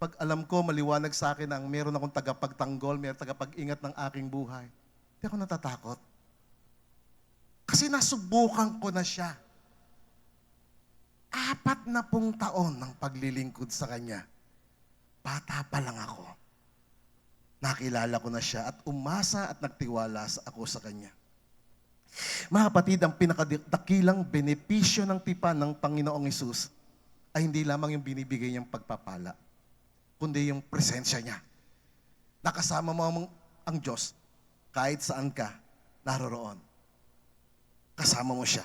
pag alam ko, maliwanag sa akin ang meron akong tagapagtanggol, meron tagapag-ingat ng aking buhay, hindi ako natatakot. Kasi nasubukan ko na siya. 40 taon ng paglilingkod sa Kanya. Bata pa lang ako. Nakilala ko na siya at umasa at nagtiwala ako sa Kanya. Mga kapatid, ang pinakadakilang benepisyo ng tipan ng Panginoong Hesus ay hindi lamang yung binibigay niyang pagpapala, kundi yung presensya niya. Nakasama mo ang Diyos kahit saan ka naroroon. Kasama mo siya.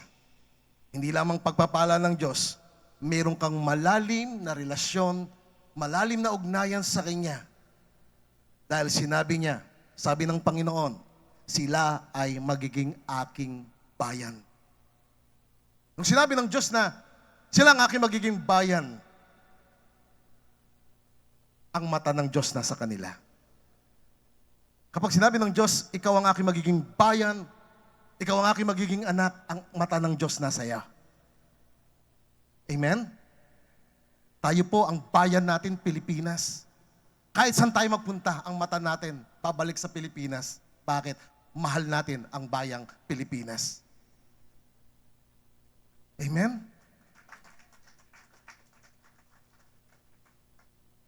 Hindi lamang pagpapala ng Diyos, meron kang malalim na relasyon, malalim na ugnayan sa Kanya. Dahil sinabi niya, sabi ng Panginoon, sila ay magiging aking bayan. Nung sinabi ng Diyos na, sila ang aking magiging bayan, ang mata ng Diyos nasa kanila. Kapag sinabi ng Diyos, ikaw ang aking magiging bayan, ikaw ang aking magiging anak, ang mata ng Diyos nasa iyo. Amen? Tayo po ang bayan natin, Pilipinas. Kahit saan tayo magpunta, ang mata natin, pabalik sa Pilipinas. Bakit? Mahal natin ang bayang Pilipinas. Amen?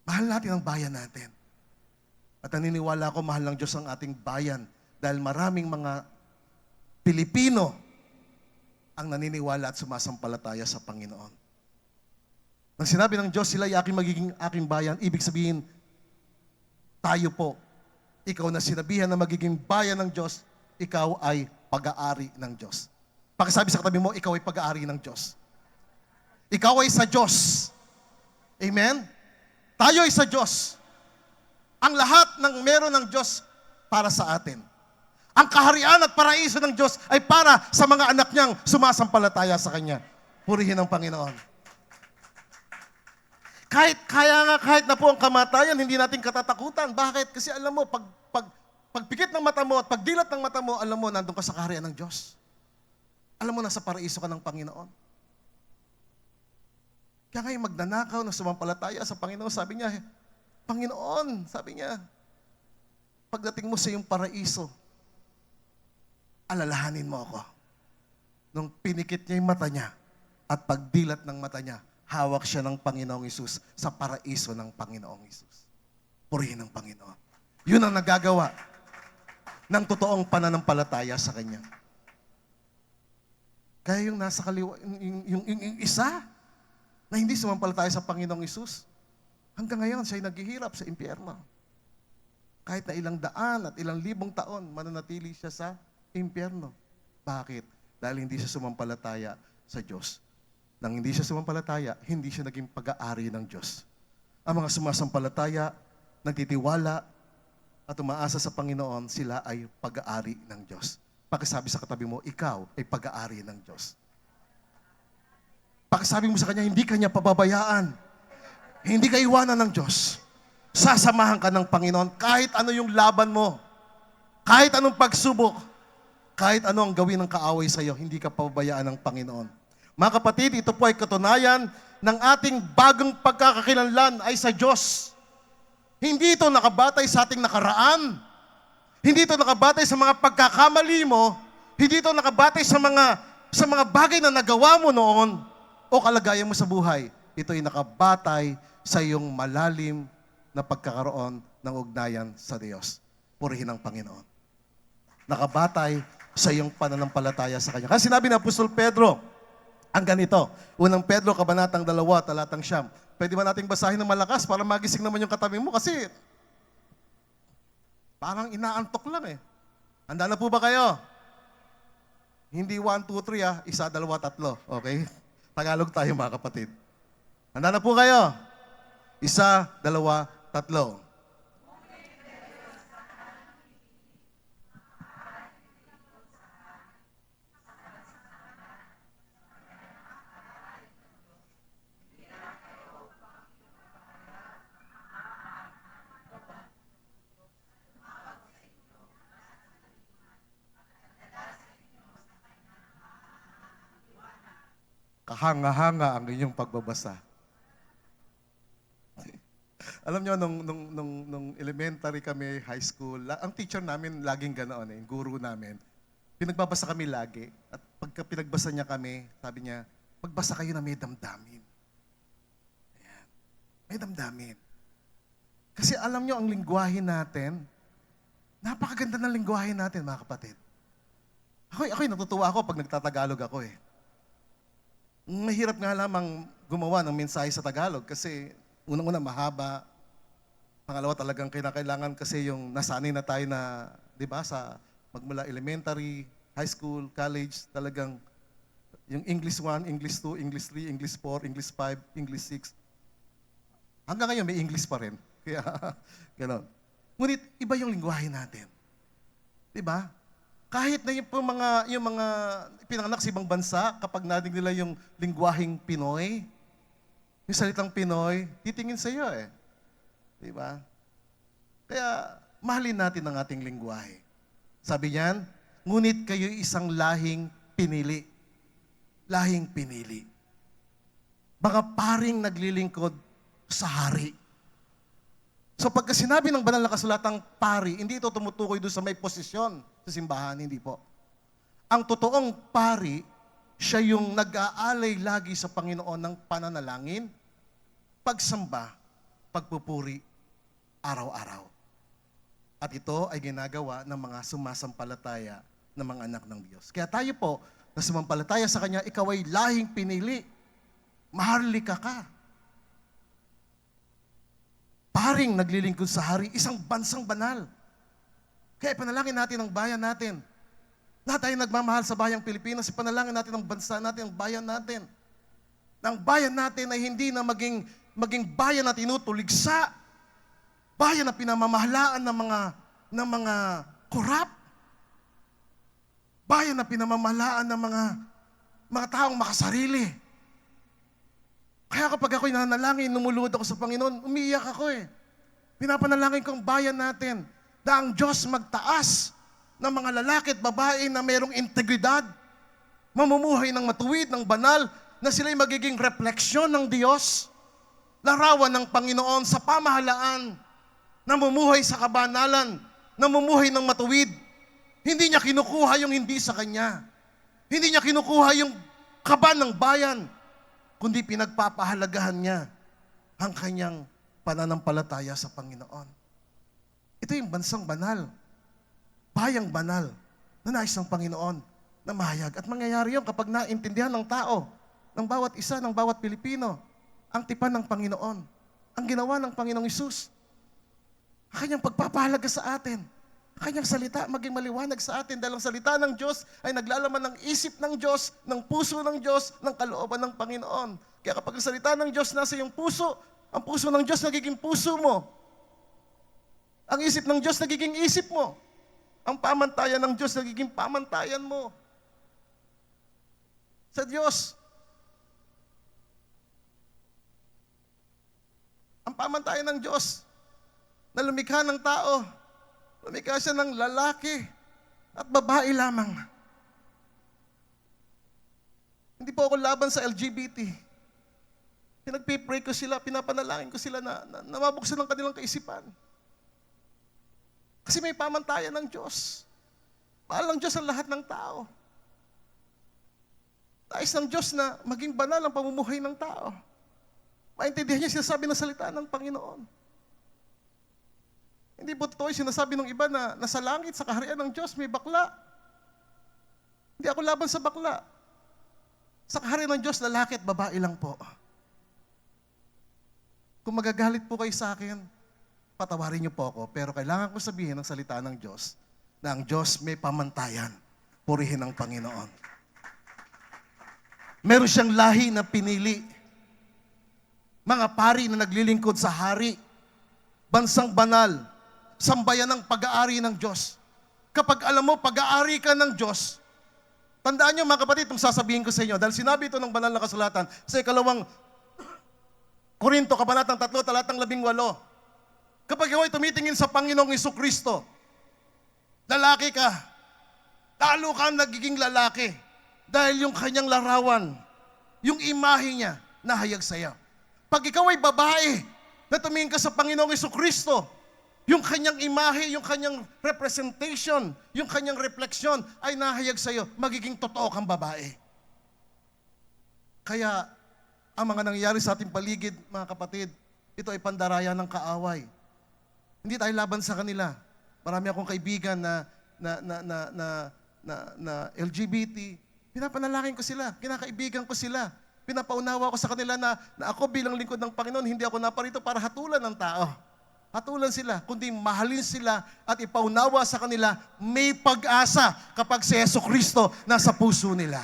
Mahal natin ang bayan natin. At naniniwala ako, mahal ng Diyos ang ating bayan dahil maraming mga Pilipino ang naniniwala at sumasampalataya sa Panginoon. Nang sinabi ng Diyos, sila ay aking bayan, ibig sabihin, tayo po, ikaw na sinabihan na magiging bayan ng Diyos, ikaw ay pag-aari ng Diyos. Pakisabi sa katabi mo, ikaw ay pag-aari ng Diyos. Ikaw ay sa Diyos. Amen? Tayo ay sa Diyos. Ang lahat ng meron ng Diyos para sa atin. Ang kaharian at paraiso ng Diyos ay para sa mga anak niyang sumasampalataya sa Kanya. Purihin ang Panginoon. Kahit na po ang kamatayan, hindi natin katatakutan. Bakit? Kasi alam mo, pagpikit ng mata mo at pagdilat ng mata mo, alam mo, nandun ka sa kaharian ng Diyos. Alam mo, nasa paraiso ka ng Panginoon. Kaya ngayon magnanakaw na sumampalataya sa Panginoon, sabi niya, Panginoon, sabi niya, pagdating mo sa iyong paraiso, alalahanin mo ako. Nung pinikit niya yung mata niya at pagdilat ng mata niya, hawak siya ng Panginoong Hesus sa paraiso ng Panginoong Hesus. Purihin ang Panginoon. Yun ang nagagawa ng totoong pananampalataya sa Kanya. Kaya yung nasa kaliwa, yung isa na hindi sumampalataya sa Panginoong Hesus, hanggang ngayon siya'y naghihirap sa impyerno. Kahit na ilang daan at ilang libong taon, mananatili siya sa impyerno. Bakit? Dahil hindi siya sumampalataya sa Diyos. Nang hindi siya sumampalataya, hindi siya naging pag-aari ng Diyos. Ang mga sumasampalataya, nagtitiwala, at umaasa sa Panginoon, sila ay pag-aari ng Diyos. Pakisabi sa katabi mo, ikaw ay pag-aari ng Diyos. Pag sabi mo sa kanya, hindi kanya pababayaan, hindi ka iwanan ng Diyos, sasamahan ka ng Panginoon kahit ano yung laban mo, kahit anong pagsubok, kahit ano ang gawin ng kaaway sa iyo, hindi ka pababayaan ng Panginoon. Mga kapatid, ito po ay katunayan ng ating bagong pagkakakilanlan ay sa Diyos. Hindi ito nakabatay sa ating nakaraan. Hindi ito nakabatay sa mga pagkakamali mo. Hindi ito nakabatay sa mga bagay na nagawa mo noon o kalagayan mo sa buhay. Ito ay nakabatay sa iyong malalim na pagkakaroon ng ugnayan sa Diyos. Purihin ang Panginoon. Nakabatay sa iyong pananampalataya sa Kanya. Kasi sinabi ng Apostol Pedro, ang ganito, unang Pedro, kabanatang 2, talatang 9. Pwede ba nating basahin ng malakas para magising naman yung katabi mo? Kasi parang inaantok lang eh. Handa na po ba kayo? Hindi 1, 2, 3 1, 2, 3. Okay? Tagalog tayo mga kapatid. Handa na po kayo? 1, 2, 3. Kahanga-hanga ang inyong pagbabasa. Alam nyo, nung elementary kami, high school, ang teacher namin laging ganoon yung guru namin. Pinagbabasa kami lagi. At pagka pinagbasa niya kami, sabi niya, magbasa kayo na may damdamin. Ayan. May damdamin. Kasi alam nyo, ang lingwahe natin, napakaganda ng lingwahe natin, mga kapatid. Ako'y natutuwa ako pag nagtatagalog ako eh. Mahirap nga lamang gumawa ng mensahe sa Tagalog kasi unang-una mahaba. Pangalawa talagang kailangan kasi yung nasanay na tayo na, di ba, sa magmula elementary, high school, college, talagang yung English 1, English 2, English 3, English 4, English 5, English 6. Hanggang ngayon may English pa rin. Kaya, gano'n. Ngunit iba yung lingwahe natin. Di ba? Kahit na yung mga pinanganak sa ibang bansa, kapag narinig nila yung lingwaheng Pinoy, yung salitang Pinoy, titingin sa iyo eh. Di ba? Kaya, mahalin natin ang ating lingwahe. Sabi niyan, ngunit kayo isang lahing pinili. Lahing pinili. Mga paring naglilingkod sa hari. So pagka sinabi ng banal na kasulatang pari, hindi ito tumutukoy doon sa may posisyon sa simbahan, hindi po. Ang totoong pari, siya yung nag-aalay lagi sa Panginoon ng pananalangin, pagsamba, pagpupuri, araw-araw. At ito ay ginagawa ng mga sumasampalataya ng mga anak ng Diyos. Kaya tayo po, na sumampalataya sa Kanya, ikaw ay lahing pinili. Maharlika ka. Paring naglilingkod sa hari, isang bansang banal. Kaya panalangin natin ang bayan natin. Lahat tayo nagmamahal sa bayang Pilipinas, panalangin natin ang bansa natin, ang bayan natin. Ang bayan natin ay hindi na maging bayan na tinutuligsa, bayan na pinamamahalaan ng mga korap, bayan na pinamamahalaan ng mga taong makasarili. Kaya kapag ako'y nanalangin, lumuluhod ako sa Panginoon, umiiyak ako eh. Pinapanalangin ko ang bayan natin na ang Diyos magtaas ng mga lalaki at babae na mayroong integridad, mamumuhay ng matuwid, ng banal, na sila'y magiging refleksyon ng Diyos, larawan ng Panginoon sa pamahalaan, namumuhay sa kabanalan, namumuhay ng matuwid. Hindi niya kinukuha yung hindi sa Kanya. Hindi niya kinukuha yung kaba ng bayan, kundi pinagpapahalagahan niya ang kanyang pananampalataya sa Panginoon. Ito yung bansang banal, bayang banal, na nais ng Panginoon na mahayag. At mangyayari yun kapag naintindihan ng tao, ng bawat isa, ng bawat Pilipino, ang tipan ng Panginoon, ang ginawa ng Panginoong Hesus, ang kanyang pagpapahalaga sa atin, ang kanyang salita maging maliwanag sa atin dahil ang salita ng Diyos ay naglalaman ng isip ng Diyos, ng puso ng Diyos, ng kalooban ng Panginoon. Kaya kapag ang salita ng Diyos nasa iyong puso, ang puso ng Diyos nagiging puso mo. Ang isip ng Diyos nagiging isip mo. Ang pamantayan ng Diyos nagiging pamantayan mo. Sa Diyos. Ang pamantayan ng Diyos na lumikha ng tao, lumikha siya ng lalaki at babae lamang. Hindi po ako laban sa LGBT. Pinagpipray ko sila, pinapanalangin ko sila na mabuksan ang kanilang kaisipan. Kasi may pamantayan ng Diyos. Mahal ng Diyos ang lahat ng tao. Nais ng Diyos na maging banal ang pamumuhay ng tao. Maintindihan niya sinasabi ng salita ng Panginoon. Hindi po totoo yung sinasabi ng iba na nasa langit, sa kaharian ng Diyos, may bakla. Hindi ako laban sa bakla. Sa kaharian ng Diyos, lalaki at babae lang po. Kung magagalit po kayo sa akin, patawarin niyo po ako. Pero kailangan ko sabihin ng salita ng Diyos na ang Diyos may pamantayan. Purihin ang Panginoon. Meron siyang lahi na pinili. Mga pari na naglilingkod sa hari. Bansang banal. Sambayan ng pag-aari ng Diyos. Kapag alam mo, pag-aari ka ng Diyos, tandaan niyo mga kapatid, itong sasabihin ko sa inyo, dahil sinabi ito ng banal na kasulatan sa ikalawang Korinto, kabanatang 3, talatang 18. Kapag ikaw ay tumitingin sa Panginoong Jesucristo, lalaki ka, talo ka nagiging lalaki dahil yung kanyang larawan, yung imahe niya, nahayag sa iyo. Pag ikaw ay babae, na tumingin ka sa Panginoong Jesucristo, yung kanyang imahe, yung kanyang representation, yung kanyang refleksyon ay nahayag sa iyo, magiging totoo kang babae. Kaya, ang mga nangyayari sa ating paligid, mga kapatid, ito ay pandaraya ng kaaway. Hindi tayo laban sa kanila. Marami akong kaibigan na LGBT. Pinapanalangin ko sila, kinakaibigan ko sila. Pinapaunawa ko sa kanila na ako bilang lingkod ng Panginoon, hindi ako naparito para hatulan ng tao. Hatulan sila, kundi mahalin sila at ipaunawa sa kanila, may pag-asa kapag si Jesucristo nasa puso nila.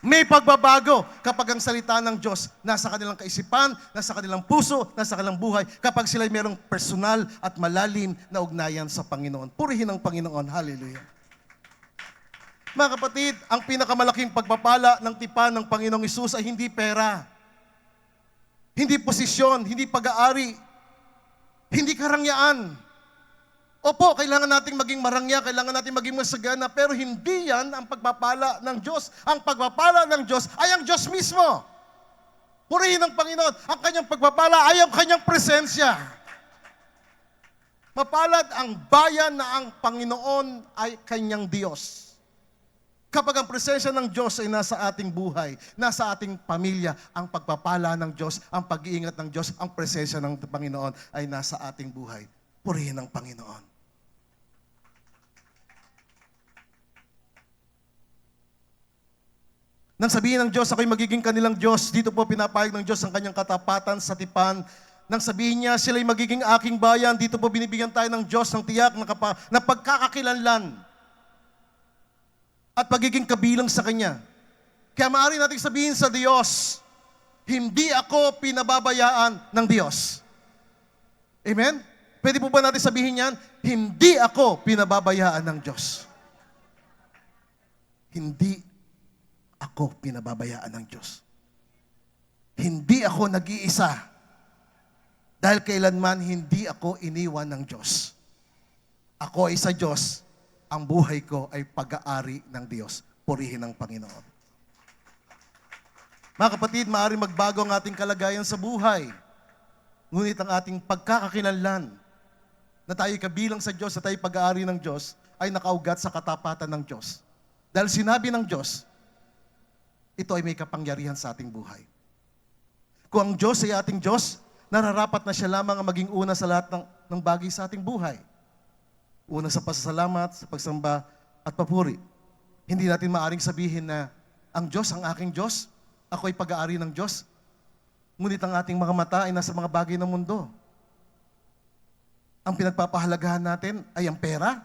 May pagbabago kapag ang salita ng Diyos nasa kanilang kaisipan, nasa kanilang puso, nasa kanilang buhay, kapag sila'y merong personal at malalim na ugnayan sa Panginoon. Purihin ang Panginoon. Hallelujah. Mga kapatid, ang pinakamalaking pagpapala ng tipan ng Panginoong Hesus ay hindi pera, hindi posisyon, hindi pag-aari, hindi karangyaan. Opo, kailangan nating maging marangya, kailangan nating maging masagana, pero hindi yan ang pagpapala ng Diyos. Ang pagpapala ng Diyos ay ang Diyos mismo. Purihin ng Panginoon. Ang kanyang pagpapala ay ang kanyang presensya. Mapalad ang bayan na ang Panginoon ay kanyang Diyos. Kapag ang presensya ng Diyos ay nasa ating buhay, nasa ating pamilya, ang pagpapala ng Diyos, ang pag-iingat ng Diyos, ang presensya ng Panginoon ay nasa ating buhay. Purihin ng Panginoon. Nang sabihin ng Diyos, ako'y magiging kanilang Diyos, dito po pinapahayag ng Diyos ang kanyang katapatan sa tipan. Nang sabihin niya, sila'y magiging aking bayan, dito po binibigyan tayo ng Diyos ng tiyak na pagkakakilanlan at pagiging kabilang sa Kanya. Kaya maaari natin sabihin sa Diyos, hindi ako pinababayaan ng Diyos. Amen? Pwede po ba natin sabihin yan? Hindi ako pinababayaan ng Diyos. Hindi ako pinababayaan ng Diyos. Hindi ako nag-iisa. Dahil kailanman hindi ako iniwan ng Diyos. Ako ay sa Diyos. Ang buhay ko ay pag-aari ng Diyos. Purihin ang Panginoon. Mga kapatid, maaaring magbago ang ating kalagayan sa buhay. Ngunit ang ating pagkakakilanlan na tayo kabilang sa Diyos, na tayo pag-aari ng Diyos, ay nakaugat sa katapatan ng Diyos. Dahil sinabi ng Diyos, ito ay may kapangyarihan sa ating buhay. Kung ang Diyos ay ating Diyos, nararapat na siya lamang ang maging una sa lahat ng bagay sa ating buhay. Una sa pasasalamat, sa pagsamba at papuri. Hindi natin maaring sabihin na ang Diyos, ang aking Diyos, ako ay pag-aari ng Diyos. Ngunit ang ating mga mata ay nasa mga bagay ng mundo. Ang pinagpapahalagahan natin ay ang pera.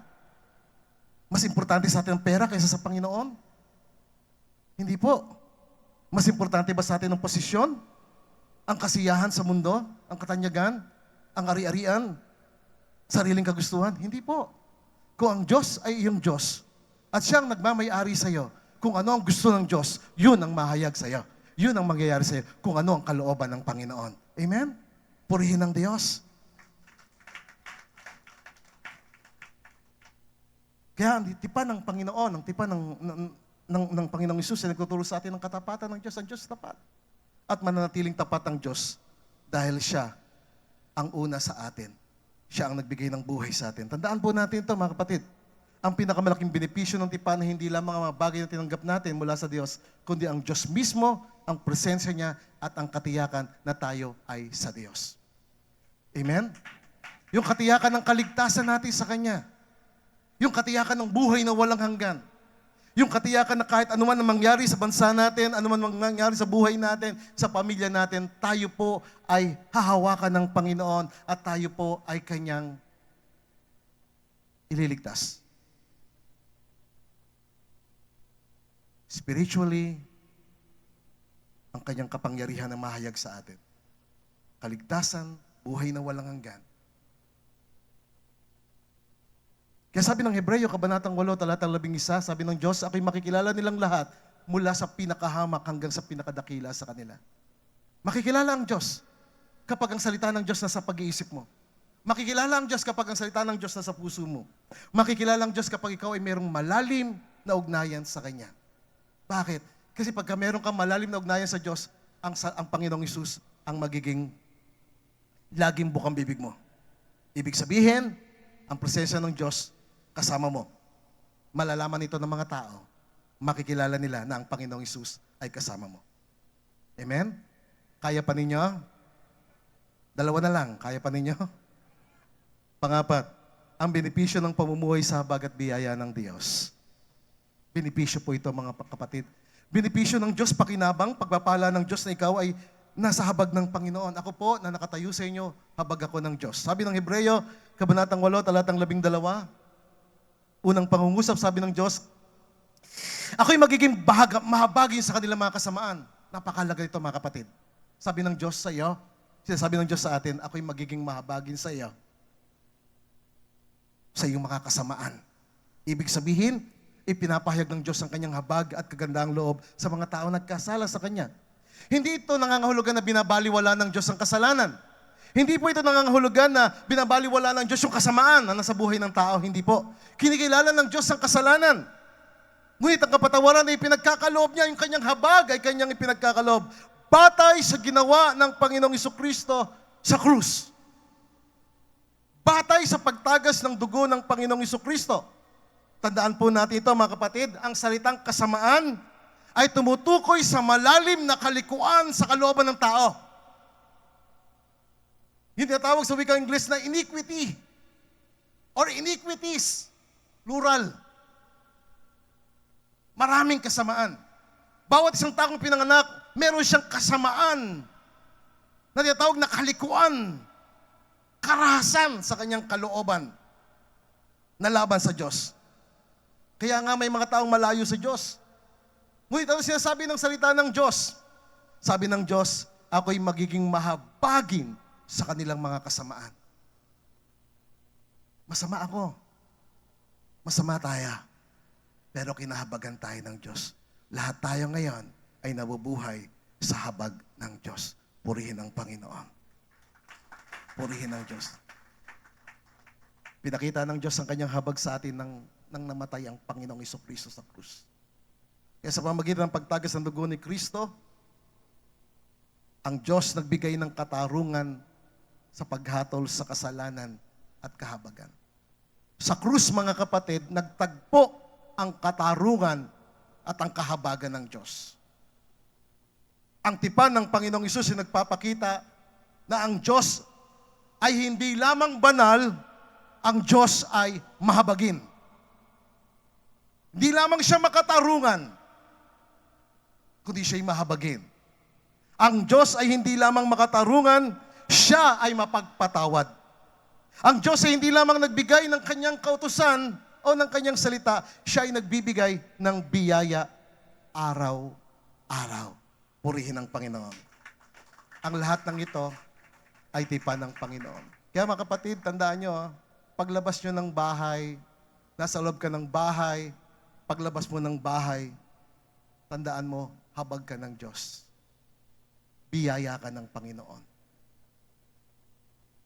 Mas importante sa atin ang pera kaysa sa Panginoon? Hindi po. Mas importante ba sa atin ang posisyon? Ang kasiyahan sa mundo? Ang katanyagan? Ang ari-arian? Sariling kagustuhan? Hindi po. Kung ang Diyos ay iyong Diyos, at siyang nagmamay-ari sa iyo, kung ano ang gusto ng Diyos, yun ang mahayag sa iyo. Yun ang mangyayari sa iyo, kung ano ang kalooban ng Panginoon. Amen? Purihin ang Diyos. Kaya ang tipan ng Panginoon, ang tipan ng Panginoong Hesus ay nagtuturo sa atin ng katapatan ng Diyos. Ang Diyos tapat. At mananatiling tapat ang Diyos dahil siya ang una sa atin. Siya ang nagbigay ng buhay sa atin. Tandaan po natin ito, mga kapatid. Ang pinakamalaki benepisyo ng tipan na hindi lamang ang mga bagay na tinanggap natin mula sa Diyos, kundi ang Diyos mismo, ang presensya niya, at ang katiyakan na tayo ay sa Diyos. Amen? Yung katiyakan ng kaligtasan natin sa Kanya. Yung katiyakan ng buhay na walang hanggan. Yung katiyakan na kahit anuman ang mangyari sa bansa natin, anuman ang mangyari sa buhay natin, sa pamilya natin, tayo po ay hahawakan ng Panginoon at tayo po ay Kanyang ililigtas. Spiritually, ang Kanyang kapangyarihan na mahayag sa atin. Kaligtasan, buhay na walang hanggan. Kaya sabi ng Hebreo, Kabanatang 8, Talatang 11, sabi ng Diyos, ako'y makikilala nilang lahat mula sa pinakahamak hanggang sa pinakadakila sa kanila. Makikilala ang Diyos kapag ang salita ng Diyos nasa pag-iisip mo. Makikilala ang Diyos kapag ang salita ng Diyos nasa puso mo. Makikilala ang Diyos kapag ikaw ay mayroong malalim na ugnayan sa Kanya. Bakit? Kasi pagka mayroong kang malalim na ugnayan sa Diyos, ang Panginoong Hesus ang magiging laging bukang bibig mo. Ibig sabihin, ang presensya ng Diyos kasama mo. Malalaman ito ng mga tao. Makikilala nila na ang Panginoong Hesus ay kasama mo. Amen? Kaya pa ninyo? Dalawa na lang. Kaya pa ninyo? Pangapat, ang benepisyo ng pamumuhay sa habag at biyaya ng Diyos. Benepisyo po ito, mga kapatid. Benepisyo ng Diyos, pakinabang, pagpapala ng Diyos na ikaw ay nasa habag ng Panginoon. Ako po, na nakatayo sa inyo, habag ako ng Diyos. Sabi ng Hebreo, Kabanatang 8, Talatang 12, unang pangungusap, sabi ng Diyos, ako'y magiging mahabagin sa kanilang mga kasamaan. Napakalaga ito, mga kapatid. Sabi ng Diyos sa iyo, sinasabi ng Diyos sa atin, ako'y magiging mahabagin sa iyo. Sa iyong mga kasamaan. Ibig sabihin, ipinapahayag ng Diyos ang kanyang habag at kagandaang loob sa mga tao nagkasala sa Kanya. Hindi ito nangangahulugan na binabaliwala ng Diyos ang kasalanan. Hindi po ito nangangahulugan na binabaliwala ng Diyos yung kasamaan na nasa buhay ng tao. Hindi po. Kinikilala ng Diyos ang kasalanan. Ngunit ang kapatawaran ay pinagkakaloob niya, yung kanyang habag ay kanyang ipinagkakaloob. Batay sa ginawa ng Panginoong Jesucristo sa krus. Batay sa pagtagas ng dugo ng Panginoong Jesucristo. Tandaan po natin ito, mga kapatid, ang salitang kasamaan ay tumutukoy sa malalim na kalikuan sa kalooban ng tao. Yung tinatawag sa wikang Ingles na iniquity or iniquities, plural. Maraming kasamaan. Bawat isang taong pinanganak, meron siyang kasamaan na tinatawag na kalikuan, karahasan sa kanyang kalooban na laban sa Diyos. Kaya nga may mga taong malayo sa Diyos. Ngunit ano sinasabi ng salita ng Diyos? Sabi ng Diyos, ako'y magiging mahabagin sa kanilang mga kasamaan. Masama ako. Masama tayo. Pero kinahabagan tayo ng Diyos. Lahat tayo ngayon ay nabubuhay sa habag ng Diyos. Purihin ang Panginoon. Purihin ang Diyos. Pinakita ng Diyos ang kanyang habag sa atin nang namatay ang Panginoong Jesucristo sa krus. Kaya sa pamamagitan ng pagtagas ng dugo ni Kristo, ang Diyos nagbigay ng katarungan sa paghatol sa kasalanan at kahabagan. Sa krus, mga kapatid, nagtagpo ang katarungan at ang kahabagan ng Diyos. Ang tipan ng Panginoong Hesus ay nagpapakita na ang Diyos ay hindi lamang banal, ang Diyos ay mahabagin. Hindi lamang siya makatarungan, kundi siya'y mahabagin. Ang Diyos ay hindi lamang makatarungan, siya ay mapagpatawad. Ang Diyos ay hindi lamang nagbigay ng kanyang kautusan o ng kanyang salita, siya ay nagbibigay ng biyaya araw-araw. Purihin ang Panginoon. Ang lahat ng ito ay tipan ng Panginoon. Kaya mga kapatid, tandaan nyo, paglabas nyo ng bahay, nasa loob ka ng bahay, paglabas mo ng bahay, tandaan mo, habag ka ng Diyos. Biyaya ka ng Panginoon.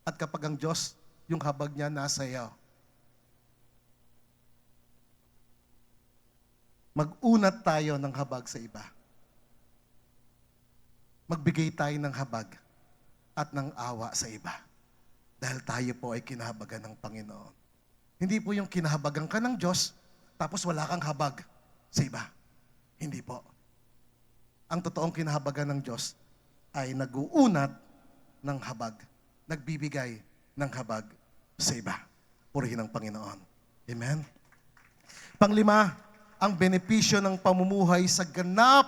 At kapag ang Diyos, yung habag niya nasa iyo, mag-unat tayo ng habag sa iba. Magbigay tayo ng habag at ng awa sa iba. Dahil tayo po ay kinahabagan ng Panginoon. Hindi po yung kinahabagan ka ng Diyos, tapos wala kang habag sa iba. Hindi po. Ang totoong kinahabagan ng Diyos ay nag-uunat ng habag, nagbibigay ng habag sa iba. Purihin ang Panginoon. Amen? Panglima, ang benepisyo ng pamumuhay sa ganap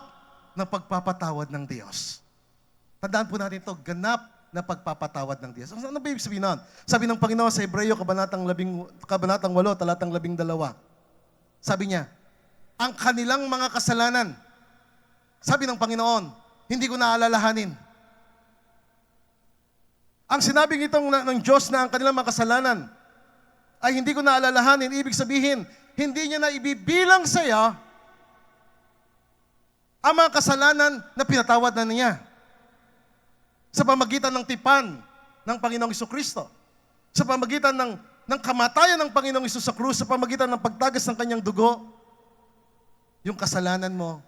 na pagpapatawad ng Diyos. Tandaan po natin ito, ganap na pagpapatawad ng Diyos. Ano ba ibig sabihin nun? Sabi ng Panginoon sa Hebreo, Kabanatang 8, talatang 12, sabi niya, ang kanilang mga kasalanan, sabi ng Panginoon, hindi ko naalalahanin. Ang sinabing itong ng Diyos na ang kanilang mga kasalanan ay hindi ko naalalahanin. Ibig sabihin, hindi niya na ibibilang sa iyo ang mga kasalanan na pinatawad na niya sa pamagitan ng tipan ng Panginoong Jesucristo, sa pamagitan ng kamatayan ng Panginoong Hesus sa krus, sa pamagitan ng pagtagas ng kanyang dugo, yung kasalanan mo,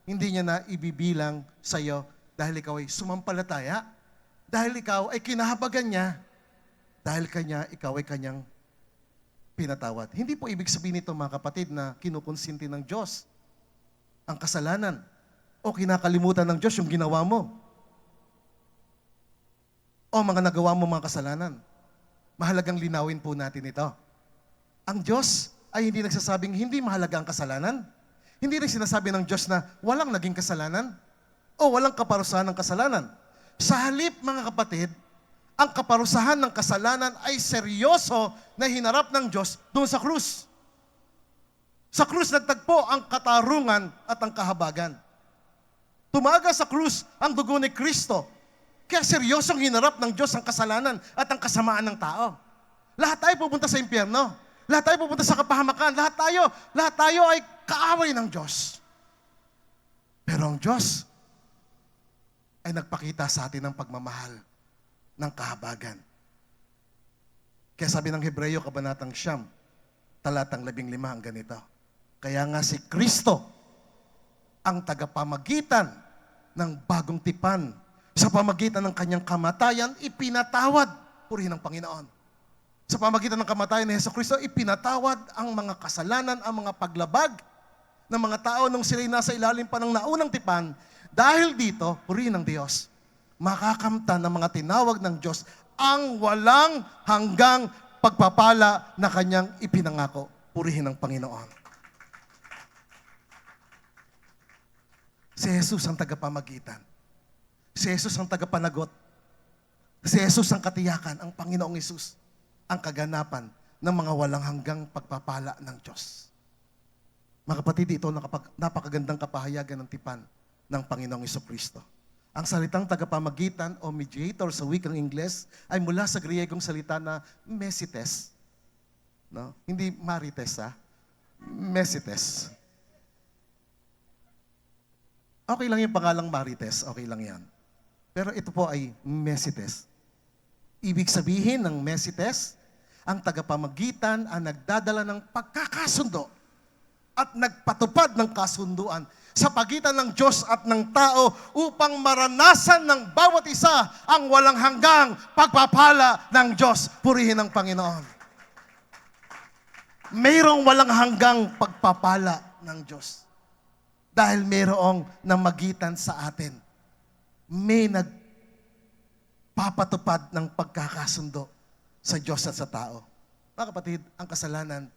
hindi niya na ibibilang sa iyo dahil ikaw ay sumampalataya, dahil ikaw ay kinahabagan niya, dahil ikaw ay kanyang pinatawad. Hindi po ibig sabihin nito, mga kapatid, na kinukonsinti ng Diyos ang kasalanan o kinakalimutan ng Diyos yung ginawa mo o mga nagawa mo mga kasalanan. Mahalagang linawin po natin ito. Ang Diyos ay hindi nagsasabing hindi mahalaga ang kasalanan. Hindi rin sinasabi ng Diyos na walang naging kasalanan o walang kaparusahan ng kasalanan. Sa halip, mga kapatid, ang kaparusahan ng kasalanan ay seryoso na hinarap ng Diyos doon sa krus. Sa krus nagtagpo ang katarungan at ang kahabagan. Tumaga sa krus ang dugo ni Kristo. Kaya seryosong hinarap ng Diyos ang kasalanan at ang kasamaan ng tao. Lahat tayo pupunta sa impyerno. Lahat tayo pupunta sa kapahamakan. Lahat tayo ay kaaway ng Diyos. Pero ang Diyos ay nagpakita sa atin ng pagmamahal, ng kahabagan. Kaya sabi ng Hebreo, Kabanatang 9, talatang 15, ang ganito. Kaya nga si Kristo ang tagapamagitan ng bagong tipan. Sa pamagitan ng kanyang kamatayan, ipinatawad. Purihin ang Panginoon. Sa pamagitan ng kamatayan ni Hesus Kristo, ipinatawad ang mga kasalanan, ang mga paglabag ng mga tao nung sila'y nasa ilalim pa ng naunang tipan. Dahil dito, purihin ng Diyos, makakamtan ng mga tinawag ng Diyos ang walang hanggang pagpapala na kanyang ipinangako. Purihin ang Panginoon. Si Jesus ang tagapamagitan. Si Jesus ang tagapanagot. Si Jesus ang katiyakan, ang Panginoong Hesus, ang kaganapan ng mga walang hanggang pagpapala ng Diyos. Mga kapatid, ito napakagandang kapahayagan ng tipan ng Panginoong Jesucristo. Ang salitang tagapamagitan o mediator sa wikang Ingles ay mula sa Griegong salita na mesites. No? Hindi marites, mesites. Okay lang yung pangalang marites, okay lang yan. Pero ito po ay mesites. Ibig sabihin ng mesites, ang tagapamagitan ang nagdadala ng pagkakasundo at nagpatupad ng kasunduan sa pagitan ng Diyos at ng tao upang maranasan ng bawat isa ang walang hanggang pagpapala ng Diyos. Purihin ang Panginoon. Mayroong walang hanggang pagpapala ng Diyos. Dahil mayroong namagitan sa atin. May nagpapatupad ng pagkakasundo sa Diyos at sa tao. Mga kapatid, ang kasalanan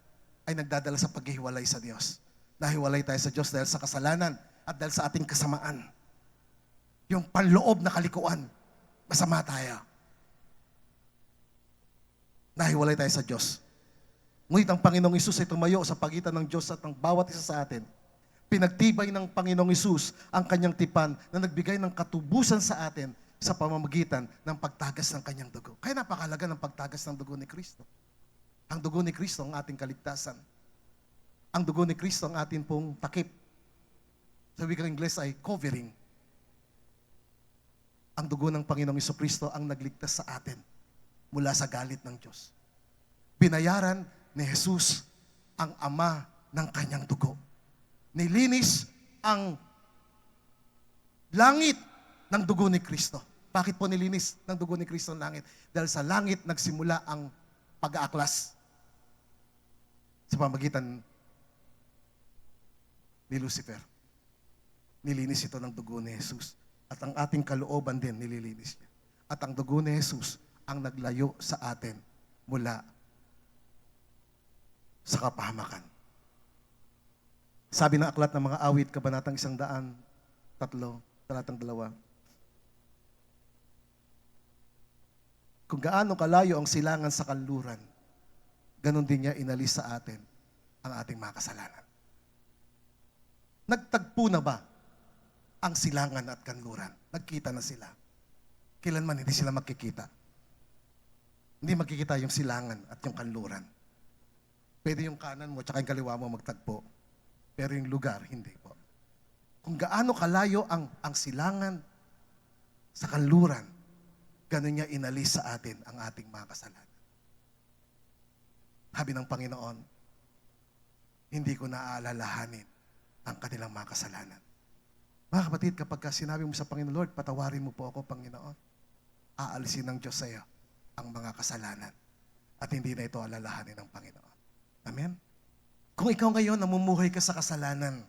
ay nagdadala sa paghihiwalay sa Diyos. Nahiwalay tayo sa Diyos dahil sa kasalanan at dahil sa ating kasamaan. Yung panloob na kalikuan, masama tayo. Nahiwalay tayo sa Diyos. Ngunit ang Panginoong Hesus ay tumayo sa pagitan ng Diyos at ng bawat isa sa atin. Pinagtibay ng Panginoong Hesus ang kanyang tipan na nagbigay ng katubusan sa atin sa pamamagitan ng pagtagas ng kanyang dugo. Kaya napakahalaga ng pagtagas ng dugo ni Kristo. Ang dugo ni Kristo ang ating kaligtasan. Ang dugo ni Kristo ang ating pong takip. Sa wikang Ingles ay covering. Ang dugo ng Panginoong Jesucristo ang nagligtas sa atin. mula sa galit ng Diyos. Binayaran ni Jesus ang Ama ng kanyang dugo. Nilinis ang langit ng dugo ni Kristo. Bakit po nilinis ng dugo ni Kristo ang langit? Dahil sa langit nagsimula ang pag-aaklas sa pamagitan ni Lucifer. Nilinis ito ng dugo ni Jesus. At ang ating kalooban din nililinis niya. At ang dugo ni Jesus ang naglayo sa atin mula sa kapahamakan. Sabi ng aklat ng mga awit, kabanatang 103, talatang 2. Kung gaano kalayo ang silangan sa kanluran, ganun din niya inalis sa atin ang ating mga kasalanan. Nagtagpo na ba ang silangan at kanluran? Nagkita na sila. Kailanman hindi sila magkikita. Hindi magkikita yung silangan at yung kanluran. Pwede yung kanan mo at yung kaliwa mo magtagpo. Pero yung lugar, hindi po. Kung gaano kalayo ang silangan sa kanluran, ganun niya inalis sa atin ang ating mga kasalanan. Sabi ng Panginoon, hindi ko naaalalahanin ang kanilang mga kasalanan. Mga kapatid, kapag sinabi mo sa Panginoon, Lord, patawarin mo po ako, Panginoon, aalisin ng Diyos sa iyo ang mga kasalanan at hindi na ito alalahanin ng Panginoon. Amen? Kung ikaw ngayon namumuhay ka sa kasalanan,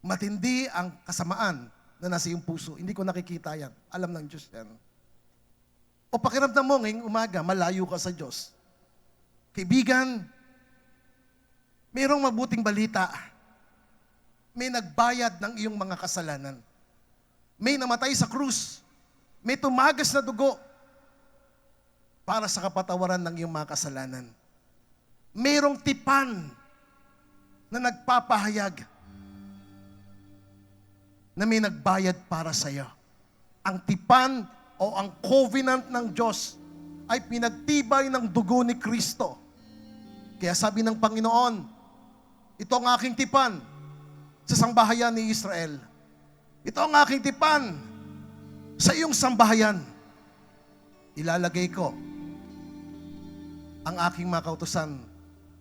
matindi ang kasamaan na nasa iyong puso. Hindi ko nakikita yan. Alam ng Diyos yan. O pakiramdam mo ngayong umaga, malayo ka sa Diyos. Kaibigan, mayroong mabuting balita. May nagbayad ng iyong mga kasalanan. May namatay sa krus. May tumagas na dugo para sa kapatawaran ng iyong mga kasalanan. Mayroong tipan na nagpapahayag na may nagbayad para sa iyo. Ang tipan o ang covenant ng Diyos ay pinagtibay ng dugo ni Kristo. Kaya sabi ng Panginoon, ito ang aking tipan sa sambahayan ni Israel. Ito ang aking tipan sa iyong sambahayan. Ilalagay ko ang aking mga kautusan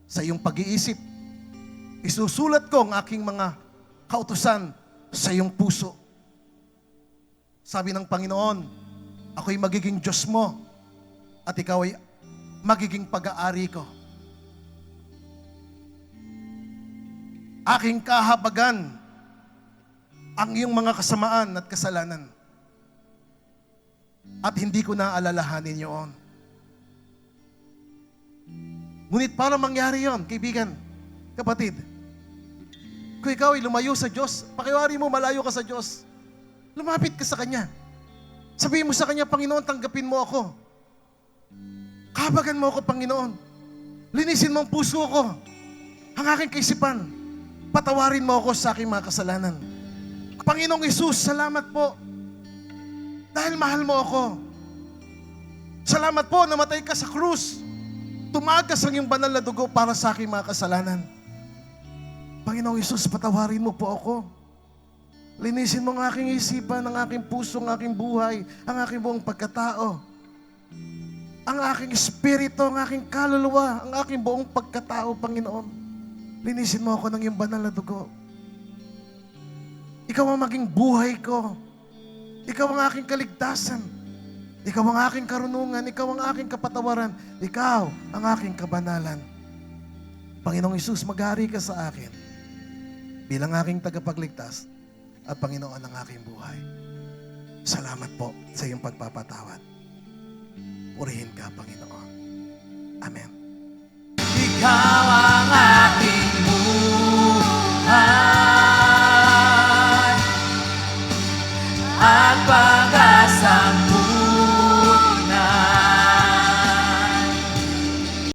sa iyong pag-iisip. Isusulat ko ang aking mga kautusan sa iyong puso. Sabi ng Panginoon, ako'y magiging Diyos mo at ikaw ay magiging pag-aari ko. Aking kahabagan ang iyong mga kasamaan at kasalanan. At hindi ko na alalahanin yun. Ngunit para mangyari yon, kaibigan, kapatid, kung ikaw ay lumayo sa Diyos, pakiwari mo malayo ka sa Diyos, lumapit ka sa Kanya. Sabihin mo sa Kanya, Panginoon, tanggapin mo ako. Kahabagan mo ako, Panginoon. Linisin mo ang puso ko, ang aking kaisipan. Patawarin mo ako sa aking mga kasalanan. Panginoong Hesus, salamat po. Dahil mahal mo ako. Salamat po, namatay ka sa krus. Tumagas ang iyong banal na dugo para sa aking mga kasalanan. Panginoong Hesus, patawarin mo po ako. Linisin mo ang aking isipan, ang aking puso, ang aking buhay, ang aking buong pagkatao. Ang aking espiritu, ang aking kaluluwa, ang aking buong pagkatao, Panginoon. Linisin mo ako ng iyong banal na dugo. Ikaw ang maging buhay ko. Ikaw ang aking kaligtasan. Ikaw ang aking karunungan. Ikaw ang aking kapatawaran. Ikaw ang aking kabanalan. Panginoong Hesus, maghari ka sa akin bilang aking tagapagligtas at Panginoon ng aking buhay. Salamat po sa iyong pagpapatawad. Purihin ka, Panginoon. Amen. Ikaw